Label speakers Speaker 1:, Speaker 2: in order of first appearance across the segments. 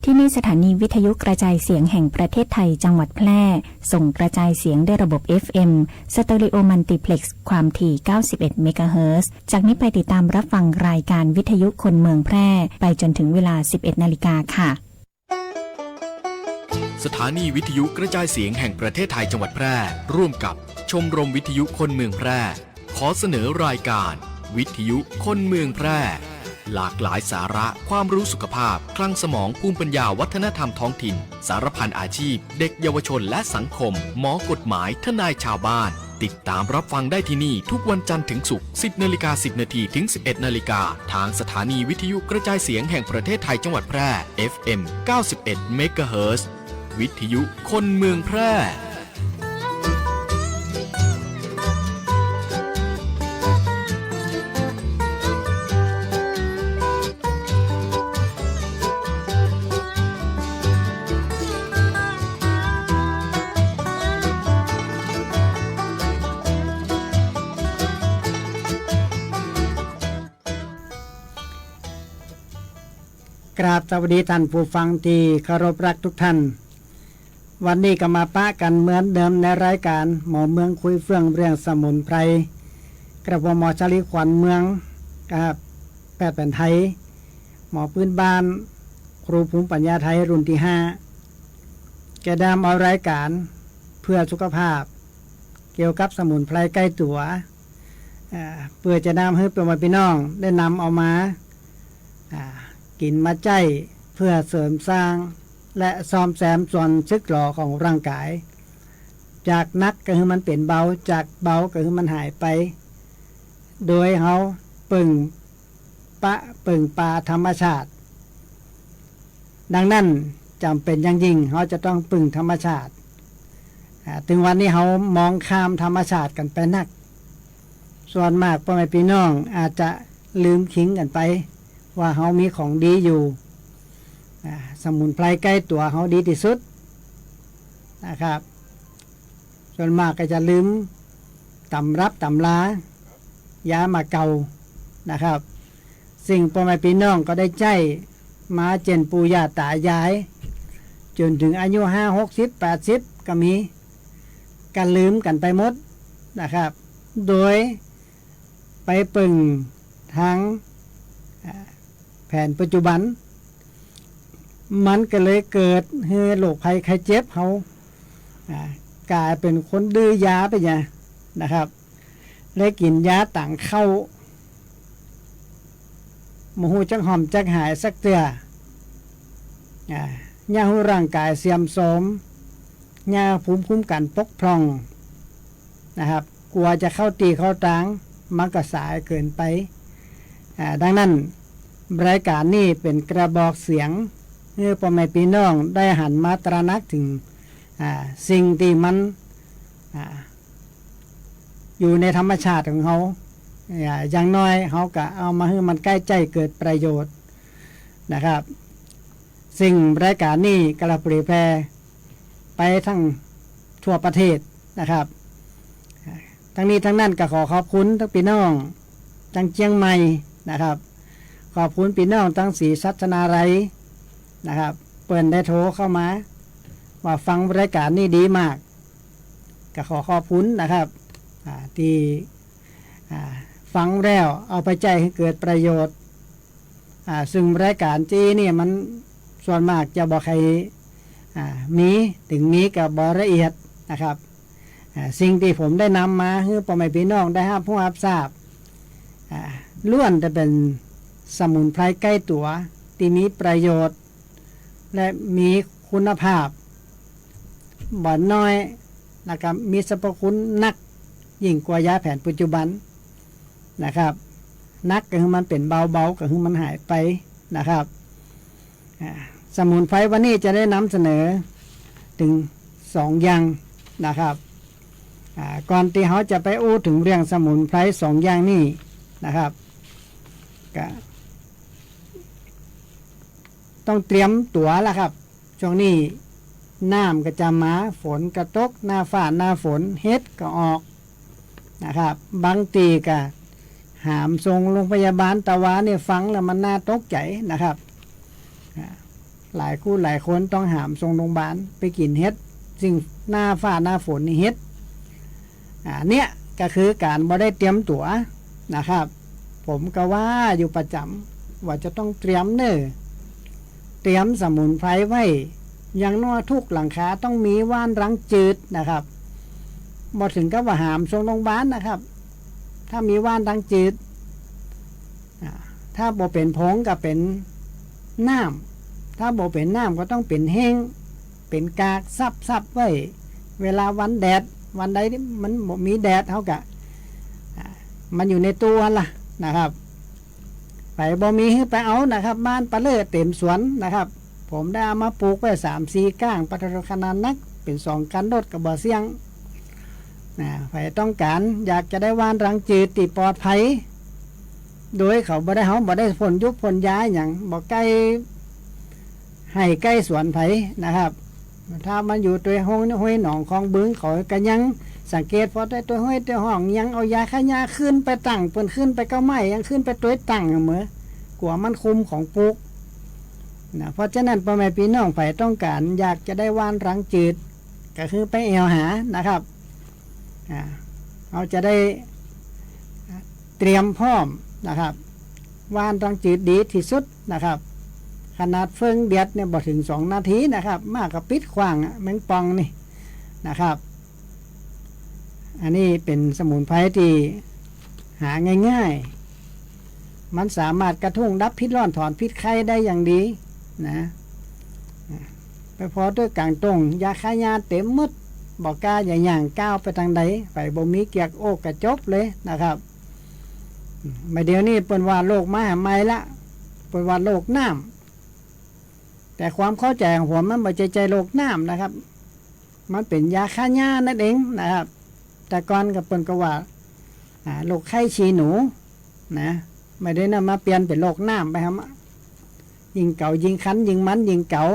Speaker 1: ที่นี่สถานีวิทยุกระจายเสียงแห่งประเทศไทยจังหวัดแพร่ส่งกระจายเสียงด้วยระบบ FM สเตอริโอมัลติเพล็กซ์ความถี่91เมกะเฮิรตซ์จากนี้ไปติดตามรับฟังรายการวิทยุคนเมืองแพร่ไปจนถึงเวลา 11 นาฬิกาค่ะ
Speaker 2: สถานีวิทยุกระจายเสียงแห่งประเทศไทยจังหวัดแพร่ร่วมกับชมรมวิทยุคนเมืองแพร่ขอเสนอรายการวิทยุคนเมืองแพร่หลากหลายสาระความรู้สุขภาพคลังสมองภูมิปัญญาวัฒนธรรมท้องถิ่นสารพันอาชีพเด็กเยาวชนและสังคมหมอกฎหมายทนายชาวบ้านติดตามรับฟังได้ที่นี่ทุกวันจันทร์ถึงศุกร์ 10:10 นถึง 11:00 นทางสถานีวิทยุกระจายเสียงแห่งประเทศไทยจังหวัดแพร่ FM 91เมกะเฮิรตซ์วิทยุคนเมืองแพร่
Speaker 3: กราบสวัสดีท่านผู้ฟังที่เคารพรักทุกท่านวันนี้ก็มาปะกันเหมือนเดิมในรายการหมอเมืองคุยเฟื่องเรื่องสมุนไพรกระผมหมอชลีขวัญเมืองกับแพทย์แผนไทยหมอพื้นบ้านครูภูมิปัญญาไทยรุ่นที่5แกดำเอารายการเพื่อสุขภาพเกี่ยวกับสมุนไพรใกล้ตัวเพื่อจะนำให้เป็นพี่น้องได้นำเอามากินมาใจเพื่อเสริมสร้างและซ่อมแซมส่วนซึกหรอของร่างกายจากนักก็คือมันเปลี่ยนเบาจากเบาก็คือมันหายไปโดยเขาปึ่งปลาธรรมชาติดังนั้นจำเป็นอย่างยิ่งเขาจะต้องปึ่งธรรมชาติถึงวันนี้เขามองข้ามธรรมชาติกันไปนักส่วนมากพ่อแม่พี่น้องอาจจะลืมขิงกันไปว่าเขามีของดีอยู่สมุนไพรใกล้ตัวเขาดีที่สุดนะครับส่วนมากก็จะลืมตำรับตำลายามาเก่านะครับสิ่งพ่อแม่พี่น้องก็ได้ใจมาเจนปู่ย่าตายายจนถึงอายุ5 60 80ก็มีการลืมกันไปหมดนะครับโดยไปปึ่งทางแผนปัจจุบันมันก็เลยเกิดให้โรคภัยไข้เจ็บเขากลายเป็นคนดื้อยาไปอย่างนะครับเลยกินยาต่างเข้าโมโหจักหอมจักหายสักเตือยาหูร่างกายเสื่อมโทรมยาภูมิคุ้มกันปกพร่องนะครับกลัวจะเข้าตีเข้าตางมันก็สายเกินไปดังนั้นรายการนี้เป็นกระบอกเสียงเพื่อพ่อแม่พี่น้องได้หันมาตระหนักถึงสิ่งที่มันอยู่ในธรรมชาติของเขาอย่างน้อยเขาก็เอามาให้มันใกล้ใจเกิดประโยชน์นะครับสิ่งรายการนี้กระเผยแพร่ไปทั้งทั่วประเทศนะครับทั้งนี้ทั้งนั้นก็ขอขอบคุณทั้งพี่น้องทั้งเชียงใหม่นะครับขอบคุณพี่น้องทั้งสีชัชนาไรนะครับเปิดได้โทรเข้ามาว่าฟังรายการนี้ดีมากก็ขอขอบคุณนะครับที่ฟังแล้วเอาไปใจให้เกิดประโยชน์ซึ่งรายการจีนี่มันส่วนมากจะบอกใครมีถึงนี้กับบละเอียดนะครับสิ่งที่ผมได้นำมาให้พ่อแม่พี่น้องได้ผู้รับทราบล้วนจะเป็นสมุนไพรใกล้ตัวที่มีประโยชน์และมีคุณภาพบ่อนน้อยนะครับมีสรรพคุณนักยิ่งกว่ายาแผนปัจจุบันนะครับนักก็คือมันเป็นเบาๆก็คือมันหายไปนะครับสมุนไพรวันนี้จะได้นำเสนอถึง2 อย่างนะครับก่อนที่เขาจะไปอู้ถึงเรื่องสมุนไพร2 อย่างนี้นะครับก็ต้องเตรียมตัวแล้วครับช่วงนี้น้ำก็จะมาฝนกระตกหน้าฟ้าหน้าฝนเฮ็ดก็ออกนะครับบางทีก็หามส่งโรงพยาบาลตะวาเนี่ยฟังแล้วมันน่าตกใจนะครับ หลายคู่หลายคนต้องหามส่งโรงพยาบาลไปกินเฮ็ดซึ่งหน้าฟ้าหน้าฝนนี่เฮ็ดเนี่ยก็คือการบ่ได้เตรียมตัวนะครับ ผมก็ว่าอยู่ประจำว่าจะต้องเตรียมเตรียมสมุนไพรไว้อย่างน้อยทุกหลังคาต้องมีว่านรังจืดนะครับบ่ถึงกับว่าหามส่งโรงพยาบาลนะครับถ้ามีว่านรังจืดถ้าบ่เป็นผงก็เป็นน้ำถ้าบ่เป็นน้ำก็ต้องเป็นแห้งเป็นกากซับไว้เวลาวันแดดวันใดที่มันบ่มีแดดเฮากะมันอยู่ในตัวล่ะนะครับไปบ่มีให้ไปเอานะครับบ้านปลาเลิศเต็มสวนนะครับผมได้เอามาปลูกไว้3-4ก้างปลาทขนาดนักเป็น2กันรถกับบ่เสี่ยงไปต้องการอยากจะได้ว่านรังจืดที่ปลอดภัยโดยเขาบ่ได้พ่นยุบพ่นยาอย่างบ่ใกล้ให้ใกล้สวนไผนะครับถ้ามันอยู่ตัวห้วยหนองคลองบึงเขาก็ยังสังเกตพอได้ตัวห้วยตัวห้องยังเอายาฆ่าหญ้าขึ้นไปตั้งเปิ้นขึ้นไปเก้าไม้ยังขึ้นไปตัวตั้งเหมือกลัวมันคุมของปลูกนะเพราะฉะนั้นพ่อแม่พี่น้องไผต้องการอยากจะได้ว่านรังจืดก็คือไปแอวหานะครับเราจะได้เตรียมพร้อมนะครับว่านรังจืดดีที่สุดนะครับขนาดเฟืองเดือดเนี่ยบ่ถึง2 นาทีนะครับมากกับปิดขว้างแมงปองนี่นะครับอันนี้เป็นสมุนไพรที่หาง่ายๆมันสามารถกระทุ้งดับพิษร้อนถอนพิษไข้ได้อย่างดีนะไปพอด้วยกลางตรงยาฆ่าหญ้าเต็มหมดบอกกล้าอย่าย่างก้าวไปทางใดไปบ่มีเกียกโอกกระจบเลยนะครับมาเดี๋ยวนี้เปิ้นว่าโรคมหาไม้ละเปิ้นว่าโรคน้ำแต่ความเข้าใจของผมมันไม่ใจโรคน้ำนะครับมันเป็นยาฆ่าหญ้านั่นเองนะครับแต่ก่อนกับเปิ้นก็ว่าโรคไข้ฉี่หนูนะไม่ได้นำมาเปลี่ยนเป็นโรคน้ำไปครับยิงเก่ายิงคันยิงมันยิงเก่า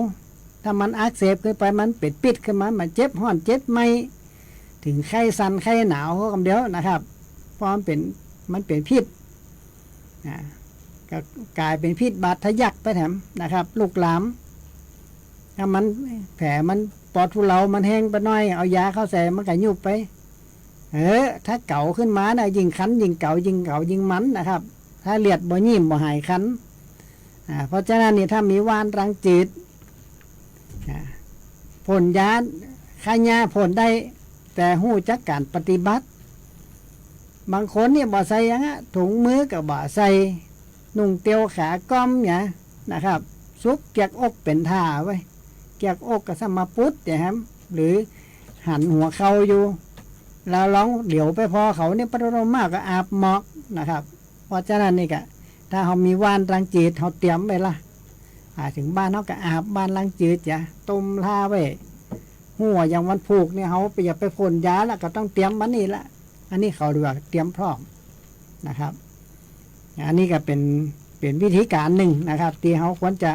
Speaker 3: ถ้ามันอักเสบขึ้นไปมันเป็ดปิดขึ้นมามันเจ็บห้อนเจ็บไม่ถึงไข้สันไข้หนาวก็คำเดียวนะครับเพราะมันเป็นพิษก็กลายเป็นพิษบาดทะยักไปแถมนะครับลูกหลามถ้ามันแผลมันปอดทุเลามันแห้งไปหน่อยเอายาเข้าใส่มันก็ยุบไปถ้าเก่าขึ้นมานะยิงคันยิงเก่ายิงมันนะครับถ้าเลียดบ่ยิ้มบ่หายคันเพราะฉะนั้นนี่ถ้ามีว่านรังจืดพ่นยาฆ่าหญ้าพ่นได้แต่หู้จักการปฏิบัติบางคนเนี่ยบ่ใส่ยังถุงมือกับบ่ใส่นุ่งเตียวขาก้อมเนี่ยนะครับซุปเกียกอกเป็นท่าไว้เกียกอกกับสมาปุตเนี่ยครับหรือหันหัวเข่าอยู่แล้วร้องเดี๋ยวไปพอเขาเนี่ยปฐมมากก็อาบหมอกนะครับเพราะฉะนั้นนี่ก็ถ้าเขามีว่านรังจืดเขาเตรียมไว้ละถึงบ้านเขาก็อาบบ้านรังจืดจ้ะต้มท่าไว้หัวอย่างวันผูกเนี่ยเขาอย่าไปพ่นยาแล้วก็ต้องเตรียมมันนี่ละอันนี้เขาดูว่าเตรียมพร้อมนะครับอันนี้ก็เป็นวิธีการหนึ่งนะครับที่เขาควรจะ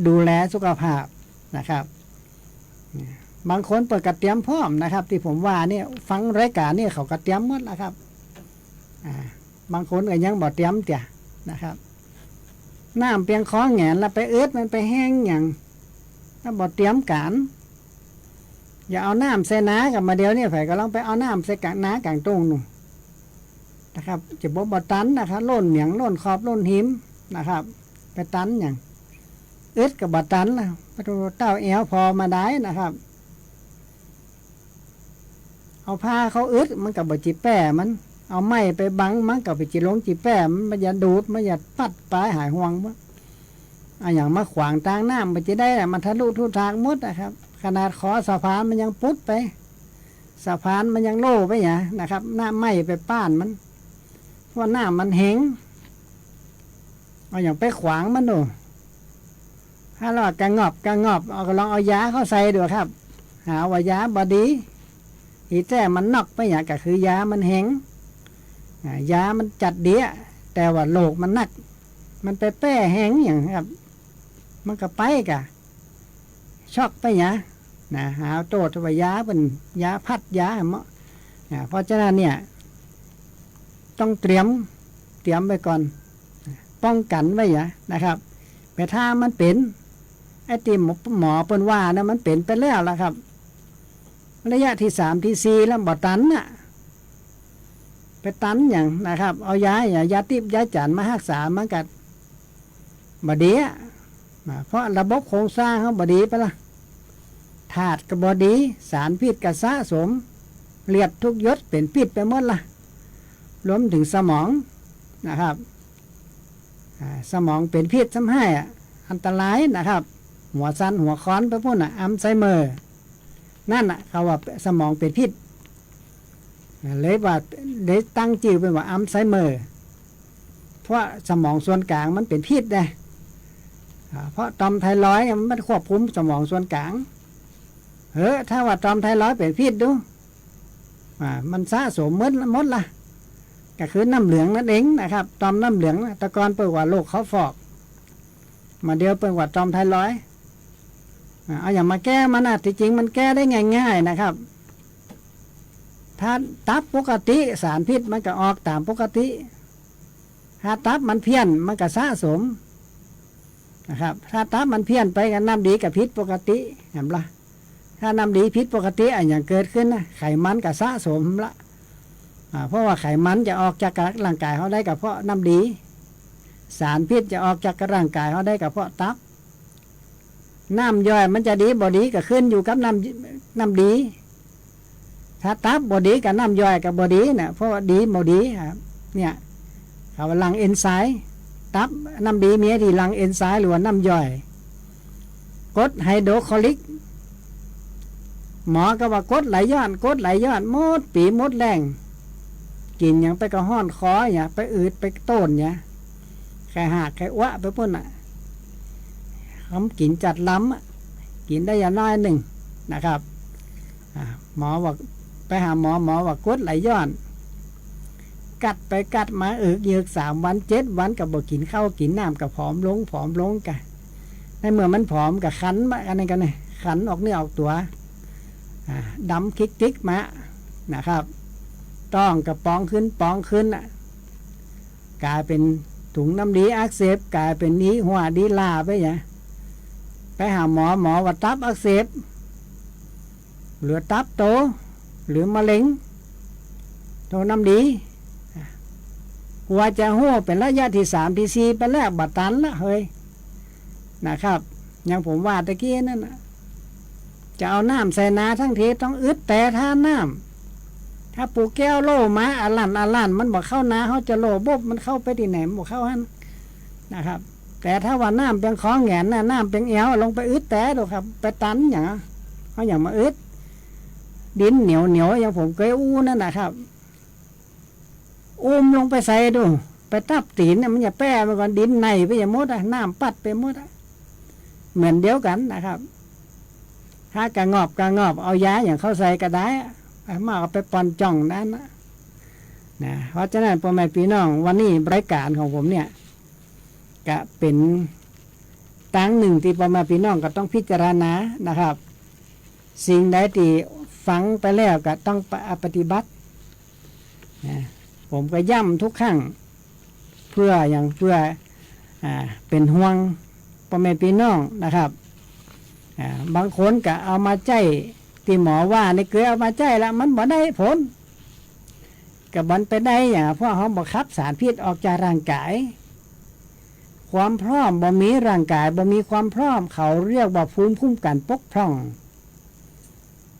Speaker 3: ดูแลสุขภาพนะครับบางคนเปิดกระเตรียมพร้อมนะครับที่ผมว่าเนี่ยฟังรายการเนี่ยเขากระเตรียมหมดแล้วครับบางคนก็ยังบ่เตรียมจ้ะนะครับน้ำเพียงคอแหงนแล้วไปเอิดมันไปแห้งอย่างถ้าบ่เตรียมการอย่าเอาน้ำใส่น้ากับมาเดียวเนี่ยไผก็ลองไปเอาน้ำใส่กางน้ากางตรงนู่นนะครับจะบ่ตันนะครับล้นเหมียงล้นขอบล้นหิมนะครับไปตันอย่างอึดกับบ่ตันนะพระเต้าแอวพอมาได้นะครับเอาผ้าเขาอึดมันกับบ่จิแป้มันเอาไม้ไปบังมันกับไปจิลงจิแป้มันอย่าดูดมันอย่าปัดปลายหายห่วงมั้งอย่างมาขวางทางน้ำมันจะได้มันทะลุทุกทางหมดนะครับขนาดขอสะพานมันยังพุดไปสะพานมันยังโล่ไปอย่างนะครับหน้าไม้ไปป้านมันเพราะหน้ามันแห้งเอาอย่างไปขวางมันดูถ้าเรากระงอบเอาลองเอายาเข้าใส่ดูครับหาว่ายาบดีอีแต่มันนอกไปอย่างก็คือยามันแห้งยามันจัดเดียแต่ว่าโรคมันนักมันไปแป้แห้งอย่างครับมันก็ไปกะช็อกไปอย่างนะหาโตดว่ายาเป็นยาพัดยาเหมาะเพราะฉะนั้นเนี่ยต้องเตรียมไปก่อนป้องกันไว้นะครับแต่ถ้ามันเป็น ไอ้ที่หมอเปิ้นว่านะมันเป็นไปแล้วล่ะครับระยะที่3ที่4แล้วบ่ตันน่ะไปตันอย่างนะครับเอายาติบยาจันมารักษามันก็บ่ดีเพราะระบบโครงสร้างเขาบ่ดีไปละธาตุก็บ่ดีสารพิษก็สะสมเลือดทุกหยดเป็นพิษไปหมดละรวมถึงสมองนะครับสมองเป็นพิษซ้ำให้อันตรายนะครับหัวซันหัวค้อนไปพุ่นอัลไซเมอร์นั่นเขาว่าสมองเป็นพิษเลยว่าได้ตั้งชื่อเป็นว่าอัลไซเมอร์เพราะสมองส่วนกลางมันเป็นพิษไงเพราะตอมไทรอยด์มันควบคุมสมองส่วนกลางถ้าว่าตอมไทรอยด์เป็นพิษดูมันสะสมหมดละก็คือน้ำเหลืองนั่นเองนะครับตอมน้ำเหลืองตะกอนเปิดว่าโรคเขาฟอกมาเดียวเปิดว่าตอมไทรอยด์เอาอย่างมาแก้มันที่จริงมันแก้ได้ง่ายๆนะครับถ้าตับปกติสารพิษมันก็ออกตามปกติถ้าตับมันเพี้ยนมันก็สะสมนะครับถ้าตับมันเพี้ยนไปกันน้ำดีกับพิษปกติเห็นปะถ้าน้ำดีพิษปกติอย่างเกิดขึ้นนะไขมันก็สะสมละเพราะว่าไขมันจะออกจากร่างกายเขาได้กับเพราะน้ำดีสารพิษจะออกจากร่างกายเขาได้กับเพราะตับน้ำย่อยมันจะดีบ่ดีก็ขึ้นอยู่กับน้ำดีถ้าตับบ่ดีกับน้ำย่อยกับบ่ดีเนี่ยเพราะว่าดีบ่ดีครับเนี่ยเขาหลั่งเอนไซม์ตับน้ำดีมีที่หลั่งเอนไซม์หรือว่าน้ำย่อยกรดไฮโดรคลอริกหมอก็ว่ากรดไหลย้อนหมดปีหมดแรงกินอย่างไปกระห้อนคออย่างไปอืดไปต้นเนี่ยแค่หักแค่วะไปพุ่นเขากินจัดล้ำกินได้อย่างน้อยหนึ่งนะครับหมอบอกไปหาหมอว่ากรดไหลย้อนกัดไปกัดมายืก3 วัน7 วันกับบ่กินข้าวกินน้ำกับผอมลงกันในเมื่อมันผอมกับขันมาอันนี้กันเลยขันออกเนื้อออกตัวดำคิกติ๊กมานะครับต้องกับปองขึ้นกลายเป็นถุงน้ำดีอักเสบกลายเป็นนี้หัวดีลาไปอย่างไปหาหมอว่าตับอักเสบหรือตับโตหรือมะเร็งโตน้ำดีกว่าจะหัวเป็นระยะที่3ที่4ไปแล้วบัดตันละเฮ้ยนะครับอย่างผมว่าตะกี้นั่นนะจะเอาน้ำใส่นาทั้งทีต้องอึดแต่ท่าน้ำถ้าปูแก้วโลมาอลันมันบอกเข้านาเขาจะโลบบมันเข้าไปที่ไหนบอกเข้าหันนะครับแต่ถ้าว่าน้ำเป็นของแหงนน้ำเป็นเอวลงไปอึดแต่ดูครับไปตันอย่างเขาอย่างมาอึดดินเหนียวอย่างผมเคยอู้นั่นนะครับลงไปใส่ดูไปตับตีนเนี่ยมันอย่าแป้ไปก่อนดินในไปอย่ามดน้ำปัดไปมดเหมือนเดียวกันนะครับถ้ากระงอบเอายาอย่างเข้าใส่ก็ได้มาเอาไปปอนจ่องนั้นนะเพราะฉะนั้นพ่อแม่พี่น้องวันนี้รายการของผมเนี่ยก็เป็นตั้งหนึ่งที่พ่อแม่พี่น้องก็ต้องพิจารณานะครับสิ่งใดที่ฟังไปแล้วก็ต้องปฏิบัตินะผมก็ย้ำทุกครั้งเพื่อเป็นห่วงพ่อแม่พี่น้องนะครับบางคนก็เอามาใจที่หมอว่าในเกลือเอามาใจแล้วมันบ่ได้ผลกับมันไปได้อย่างเพราะเขาบังคับสารพิษออกจากร่างกายความพร้อมบ่มีร่างกายบ่มีความพร้อมเขาเรียกว่าภูมิคุ้มกันปกพร่อง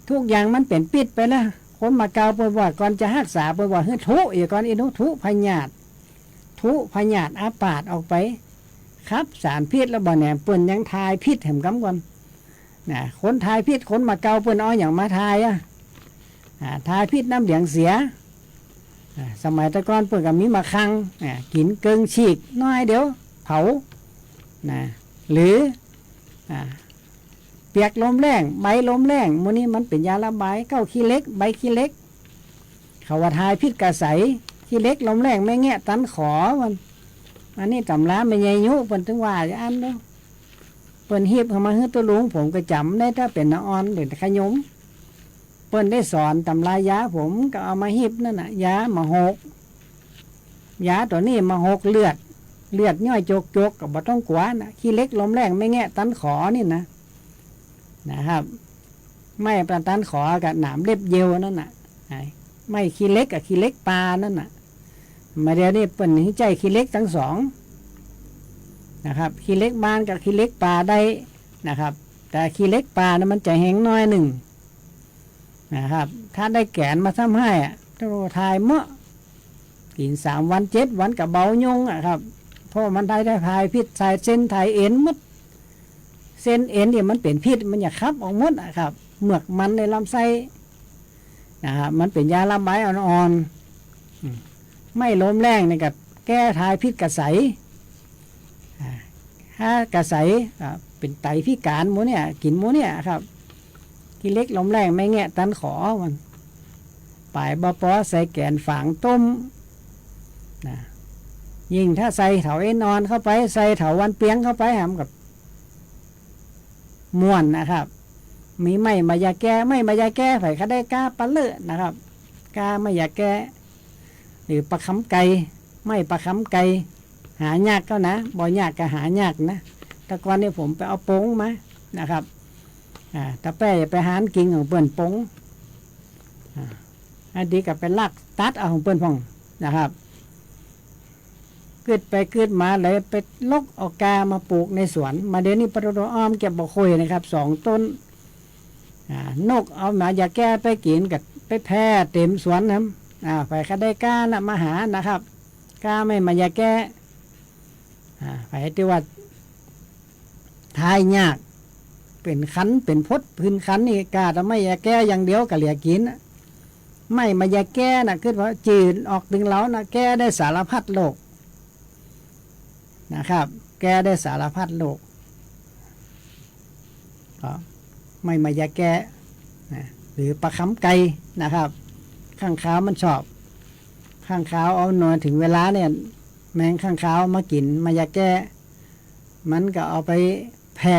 Speaker 3: ทุกอย่างมันเป็นปิดไปแล้วคนมาเกาเปิดว่าก่อนจะรักษาเปิดว่าเฮ้ยทุอีกก่อนอีนุทุพยาธิอาปาดออกไปครับสารพิษแล้วบ่แหนมเปิ้นยังทายพิษแห่มกำก่อนนะคนทายพิษคนมาเกาเปิ้นเอาอย่างมาทายทายพิษน้ำเหลืองเสียสมัยตะก้อนเปิ้นก็มีมาคังกินเกิงฉีกน้อยเดี๋ยวเผานะหรือเปียกลมแรงใบลมแรงมื้อนี้มันเป็นยาระบายเก้าขี้เล็กใบขี้เล็กเขาว่าทายพิษกระใสขี้เล็กลมแรงไม่แงะตันขอมันอันนี้ตำราไม่ใหญ่ยุเปิ้นถึงว่าจะอันเด้อเปิ้นฮีบเข้ามาฮื้อตัวลุงผมก็จำได้ถ้าเป็นน้าอ่อนหรือขยมเปิ้นได้สอนตำรายาผมก็เอามาฮีบนั่นน่ะยามาหกยาตัวนี้มาหกเลือด เลือดย่อยโจกก็บ่ต้องกลัวนะขี้เล็กลมแรงไม่แงะตันขอนี่นะครับไม่ปตันขอกับหนามเล็บเยวนั่นน่ะไม่ขี้เล็กกับขี้เล็กปลานั่นน่ะมาเดี๋ยวนี้เปิ่นหิใจขี้เล็กทั้งสองนะครับขี้เล็กบานกับขี้เล็กปลาได้นะครับแต่ขี้เล็กปลานะมันจะแห้งน้อยหนึ่งนะครับถ้าได้แกนมาทำให้ถ้าทายเมื่อกิน3 วัน 7 วันกับเบายงครับเพราะมันได้ทายพิษทายเส้นทายเอ็นมัดเส้นเอ็นเนี่ยมันเป็นพิษมันอยากคับออกหมดครับเมือกมันในลำไส้นะครับมันเป็นยาระบายอ่อนๆไม่ลมแรงในกับแก้ทายพิษกระใสถ้ากระใสเป็นไตพิการหมูเนี่ยกินหมูเนี่ยครับกินเล็กลมแรงไม่แงะตันขอมันปลายบปอใส่แกนฝางต้มนะยิ่งถ้าใส่เถาไอ้นอนเข้าไปใส่เถาวันเปียงเข้าไปหำกับม่วนนะครับมีไม่มายาแก้ไม่มายาแก้ไผ่เขาได้กาปลาเลือนะครับกาไม่ยาแก้หรือปลาคำไก่ไม่ปลาคำไก่หายากก็นะบ่ยากก็หายากนะแต่ก่อนนี้ผมไปเอาโป้งมานะครับถ้าแป้ไปหานกินของเปิ้นโป้งอันนี้ก็เป็นลักตัดเอาของเปิ้นพองนะครับเกิดไปเกิดมาเลยไปลกเอากามาปลูกในสวนมาเดี๋ยวนี้ปลาอ้อมเก็บบ่คุยนะครับ2 ต้นนกเอามาอย่าแก้ไปกินกับไปแพร่เต็มสวนนะไปก็ได้ก้านะมาหานะครับก้าไม่มาอย่าแก้ไปที่ว่าทายยากเป็นคันเป็นพดพื้นคันนี่กาแต่ไม่อย่าแก้อย่างเดียวก็เหลียกินไม่มาอย่าแก้นะคือว่าจืดออกดึงเล้านะแก้ได้สารพัดโรคนะครับแก้ได้สารพัดโรคไม่มายาแก้หรือปลาคำไก่นะครับข้างขาวมันชอบข้างขาวเอานอนถึงเวลาเนี่ยแมงข้างขาวมากินมายาแก้มันก็เอาไปแผ่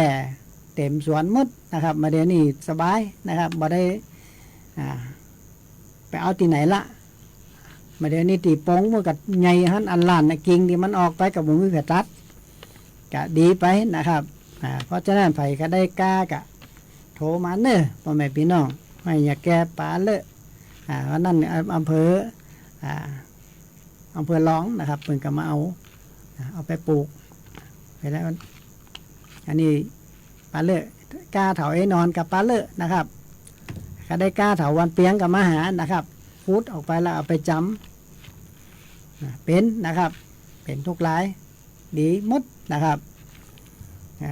Speaker 3: เต็มสวนมดนะครับมาเดี๋ยวนี้สบายนะครับบ่ได้ไปเอาที่ไหนละมาเดี๋ยวนี้ตีโป้งมันกับไงฮันอันล้านกิ่งที่มันออกไปกับบุ้งวิเศษตัดก็ดีไปนะครับเพราะฉะนั้นไผ่ก็ได้กล้ากะโทรมาเนอะพ่อแม่พี่น้องไม่อยากแก้ปลาเลอะเพราะนั่นอำเภอร้องนะครับเพิ่งก็มาเอาไปปลูกไปแล้วอันนี้ปลาเลอะกล้าเถาไอ้นอนกับปลาเลอะนะครับก็ได้กล้าเถาวันเปียงกับมาหานะครับพูดออกไปแล้วเอาไปจำเป็นนะครับเป็นทุกหลายดีหมดนะครับ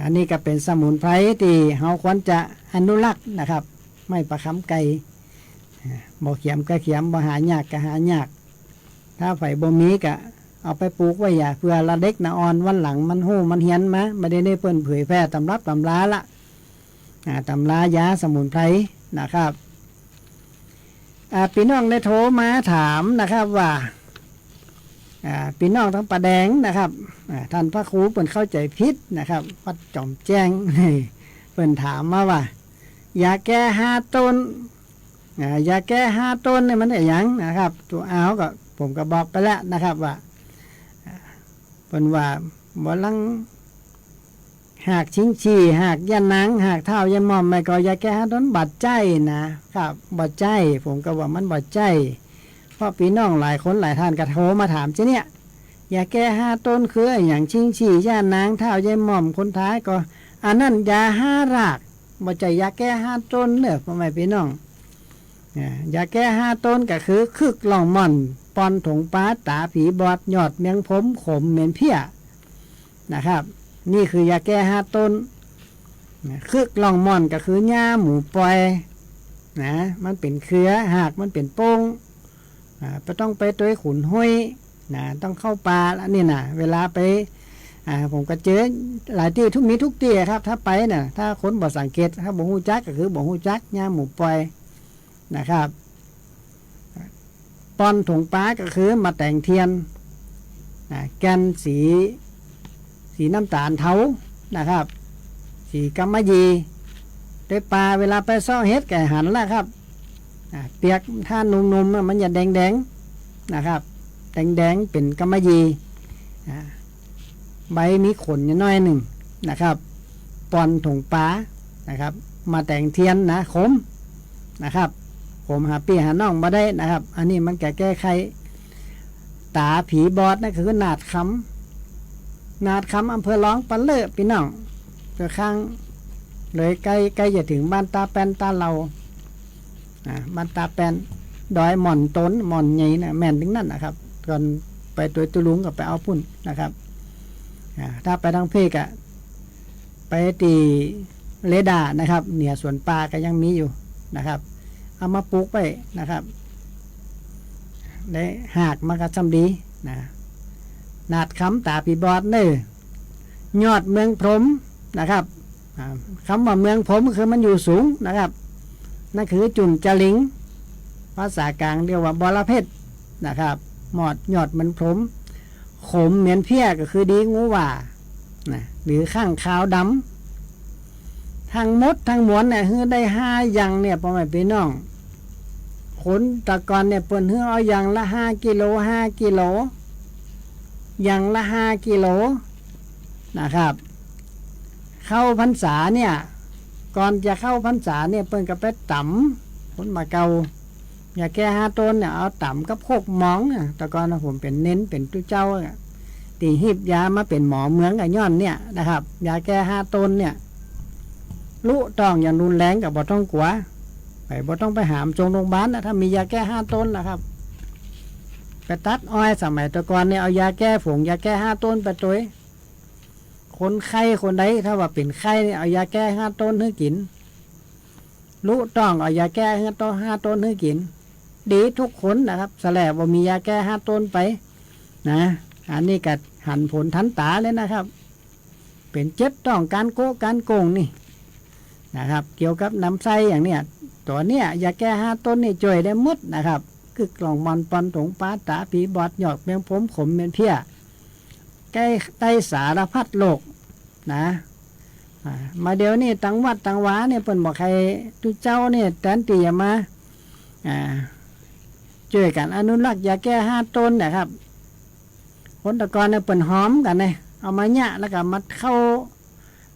Speaker 3: อันนี้ก็เป็นสมุนไพรที่เราควรจะอนุรักษ์นะครับไม่ประคำไก่บ่เขียมก็เขียมบ่หายากก็หายากถ้าไฟบ่มีก็เอาไปปลูกไว้อย่าเพื่อละเด็กนะอ่อนวันหลังมันหู้มันเหียนมาไม่ได้เปิ้นเผยแพร่ตำรับตำราละตำรายาสมุนไพรนะครับพี่น้องได้โทรมาถามนะครับว่าพี่น้องทั้งปลาแดงนะครับท่านพระครูเปิ่นเข้าใจผิดนะครับวัดจอมแจ้งเปิ่นถามมาว่ายาแก้5 ต้นยาแก้5 ต้นเนี่ยมันอะไรยังนะครับตัวเอาก็ผมก็บอกไปแล้วนะครับว่าเปิ่นว่าบ่ลังหากชิงชีหากยันนังหากเท้ายันมอมไม่ก็ยาแก้5 ต้นบัดใจนะครับบัดใจผมก็ว่ามันบัดใจเพราะพี่น้องหลายคนหลายท่านก็โทรมาถามจะเนี่ยยาแก้5 ต้นคืออย่างชิงชีย่านนางเท้ายันมอมคนท้ายก็อันนั้นยา5 รากบัดใจยาแก้5 ต้นเนอะพ่อแม่พี่น้องยาแก้5 ต้นก็คือคึกล่องม่อนปอนถงป้าตาผีบอดยอดเมียงผมขมเหม็นเพี้ยนะครับนี่คือยาแก้5 ต้นคึกล่องม่อนก็คือหญ้าหมูปล่อยนะมันเป็นเครือหากมันเป็นโป้งต้องไปตัวขุนห้อยต้องเข้าป่าแล้วนี่นะเวลาไปผมก็เจอหลายที่ทุกที่ครับถ้าไปเนี่ยถ้าคนบ่สังเกตถ้าบ่ฮู้จักก็คือบ่ฮู้จักหญ้าหมูปล่อยนะครับปอนถุงป้าก็คือมาแต่งเทียนแกนสีน้ำตาลเทานะครับสีกำมะหยี่ด้วยปลาเวลาไปซ่อเฮ็ดแก่หันแล้วครับเปียกถ้านุ่มๆมันจะแดงนะครับแดงเป็นกำมะหยี่ ใบมีขนน้อยหนึ่งนะครับปอนถงปลานะครับมาแต่งเทียนนะขมนะครับผมหาพี่หาน้องมาได้นะครับอันนี้มันแก้ไขตาผีบอดนั่นคือนาดคำอำเภอร้องปันเลิศพี่น้องก็ข้างเลยใกล้จะถึงบ้านตาแปนตาเราบ้านตาแปนดอยหม่อนต้นหม่อนใหญ่นะแม่นถึงนั่นนะครับก่อนไปตัวตุลุงกับไปเอาพุ่นนะครับถ้าไปทางเพกอะไปตีเลดานะครับเหนือสวนปลาก็ยังมีอยู่นะครับเอามาปลูกไปนะครับได้หากมากระจำดีนะนาดคำตาปีบอดเนื้อยอดเมืองพรหมนะครับคำว่าเมืองพรหมคือมันอยู่สูงนะครับนั่นคือจุ่นจลิงภาษากลางเรียกว่าบรเพชรนะครับหมอดยอดมันพรหมขมเหมือนเพี้ยก็คือดีงูว่านะหรือข้างขาวดำทั้งมดทั้งมวลเนี่ยคือได้5อย่างเนี่ยพ่อแม่พี่น้องขนตะกอนเนี่ยเปิ้นเอาอย่างละ5กิโล5กิโลอย่างละ5กิโลนะครับเข้าพรรษาเนี่ยก่อนจะเข้าพรรษาเนี่ยเปิ้นก็ไปตำผลมาเกาอย่าแก้5ต้นเนี่ยเอาตำกับโคกหมองตะกอนผมเป็นเน้นเป็นตู้เจ้าตีหิบยามาเป็นหมอเมืองกับย้อนเนี่ยนะครับยาแก้5ต้นเนี่ยลุต้องอย่างรุนแรงกับบ่ต้องกลัวไปบ่ต้องไปหามจงโรงพยาบาลนะถ้ามียาแก้5ต้นนะครับไปตัดอ้อยสมัยตะกอนเนี่ยเอายาแก้ฝงยาแก้5ต้นไปตัวคนไข้คนใดถ้าว่าเป็นไข้เนี่ยเอายาแก้5ต้นให้กินลุต้องเอายาแก้5ต้นให้กินดีทุกคนนะครับแสลบว่ามียาแก้5ต้นไปนะอันนี้ก็หันผลทันตาเลยนะครับเป็นเจ็บต้องการโกงนี่นะครับเกี่ยวกับน้ำไส้อย่างเนี้ยตัวเนี้ยยาแก้5ต้นนี่จ่วยได้หมดนะครับคือกล่องมอนปอนถงปลาตาผีบอดหยอกเมียงผมขมเมียนเพี้ยใกล้ได้สารพัดโรคนะมาเดี๋ยวนี้ตังวัดตังวาเนี่ยเปิ่นบอกใครทุกเจ้าเนี่ยแทนตีมาช่วยกันอนุรักษ์ยาแก้5ต้นนะครับคนตะกอนเนี่ยเปิ่นหอมกันเนี่ยเอามาเนี่ยแล้วก็มัดเข้า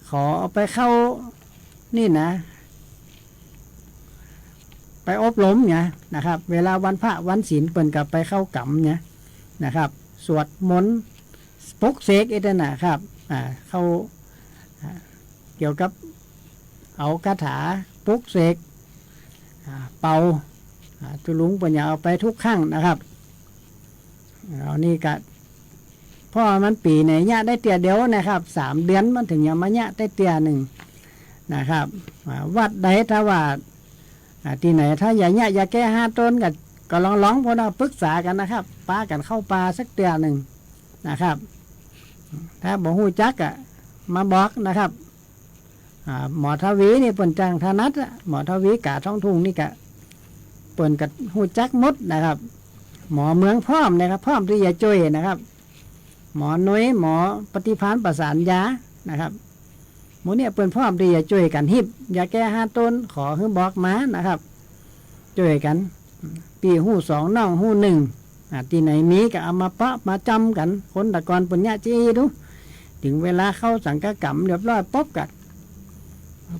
Speaker 3: ขอเอาไปเข้านี่นะไปอบรมเนี่ยนะครับเวลาวันพระวันศีลเปิ่นกับไปเข้ากรรมเนี่ยนะครับสวดมนต์ปลุกเสกไอ้นั่นนะครับเข้าเกี่ยวกับเอาคาถาปลุกเสกเป่าตุลุงปัญญาเอาไปทุกครั้งนะครับเอานี่ก็พ่อมันปีไหนเนี่ยได้เตียเดียวนะครับ3 เดือนมันถึงจะมาเนี่ยได้เตียหนึ่งนะครับวัดใดถ้าว่าที่ไหนถ้าอย่าเนี่ยอย่าแก้5ต้นก็ลองพอเราปรึกษากันนะครับป้ากันเข้าป่าสักเตียหนึ่งนะครับถ้าบอกหูจักมาบอกนะครับหมอทวีนี่เปิ่นจังธนัทหมอทวีกาท้องทุ่งนี่กะเปิ่นกับหูจักมดนะครับหมอเมืองพร้อมนะครับพร้อมที่จะช่วยนะครับหมอน้อยหมอปฏิภาณประสานยานะครับหมูเนี่ยเปิ่นพร้อมที่จะช่วยกันหิบยาแก้5ต้นขอให้บอกมานะครับช่วยกันปีหู2น้องหู1ที่ไหนมีก็เอามาปะมาจำกันคนตะกอนปัญญาจีดูถึงเวลาเข้าสังฆกรรมเรียบร้อยป๊บกัน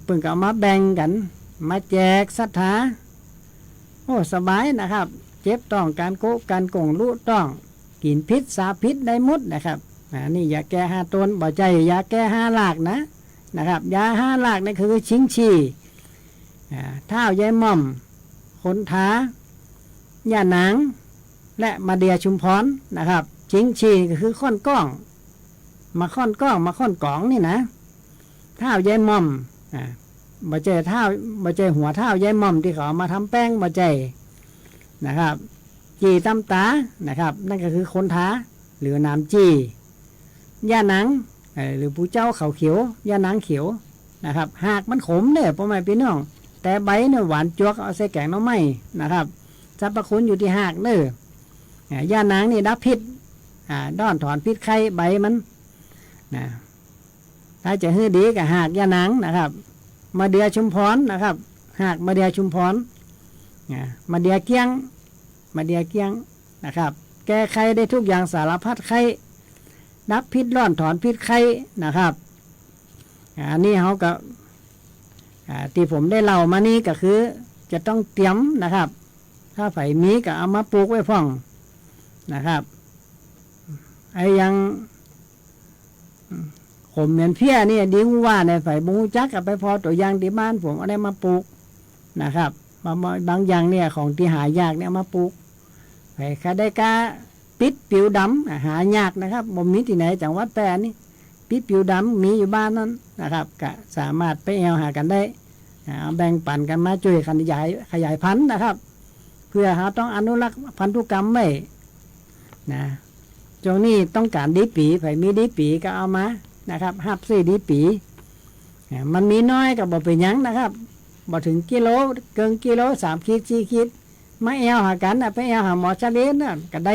Speaker 3: เพิ่งก็เอามาแบ่งกันมาแจกศรัทธาโอ้สบายนะครับเจ็บต้องการโกงรู้ต้องกินพิษสาพิษได้หมดนะครับนี่ยาแก้5ต้นบ่ใจยาแก้5หลากนะครับยา5หลากนี่คือชิงชีเท้ายายม่อมขนท้าย่าหนังและมาเดียชุมพรนะครับชิงชีก็คือค้อนก้องมาค้อนกองนี่นะเท้ายายม่อมบ่ใจเท้าบ่ใจหัวเท้ายายม่อมที่เขามาทำแป้งบ่ใจนะครับจีตำตานะครับนั่นก็คือคนท้าหรือน้ำจีย่าหนังหรือผู้เจ้าเขาเขียวย่าหนังเขียวนะครับหากมันขมเนี่ยพ่อแม่พี่น้องแต่ใบเนี่ยหวานจวกเอาใส่แกงน้ำไหม้นะครับสรรพคุณอยู่ที่หากเด้อย่าหนังนี่ดับพิษด้อนถอนพิษไข้ใบมันนะถ้าจะฮื้อดีกับหากย่าหนังนะครับมาเดียชุมพรนะครับหากมาเดียชุมพรมาเดียเกี้ยงนะครับแก้ไขได้ทุกอย่างสารพัดไข้ ดับพิษร้อนถอนพิษไข้นะครับอันนี้เขาก็ที่ผมได้เล่ามานี่ก็คือจะต้องเตรียมนะครับ ถ้าไผ่มีก็เอามาปลูกไว้พ่องนะครับไอ้ยังขมเหมือนเพี้ยนี่ดีกว่าในไผ่บูจักกับไปพอตัวอย่างที่บ้านผมเอาได้มาปลูกนะครับบางอย่างเนี่ยของที่หายากเนี่ยมาปลูกไผ่คาได้กาปิดผิวดำหายากนะครับบ่มีที่ไหนจังหวัดแพร่นี่ปิดผิวดำมีอยู่บ้านนั้นนะครับก็สามารถไปเอาหากันได้แบ่งปันกันมาช่วยขยายพันธุ์นะครับ เพื่อเราต้องอนุรักษ์พันธุกรรมไว้นะช่วงนี้ต้องการดีปีไผ่มีดีปีก็เอามานะครับหับซี่ดีปีมันมีน้อยกับบ่เป็นยังนะครับบ่ถึงกิโลเกินกิโล3 ขีด 4 ขีดมาแอวหากันไปแอวหาหมอชะเลนน่ะก็ได้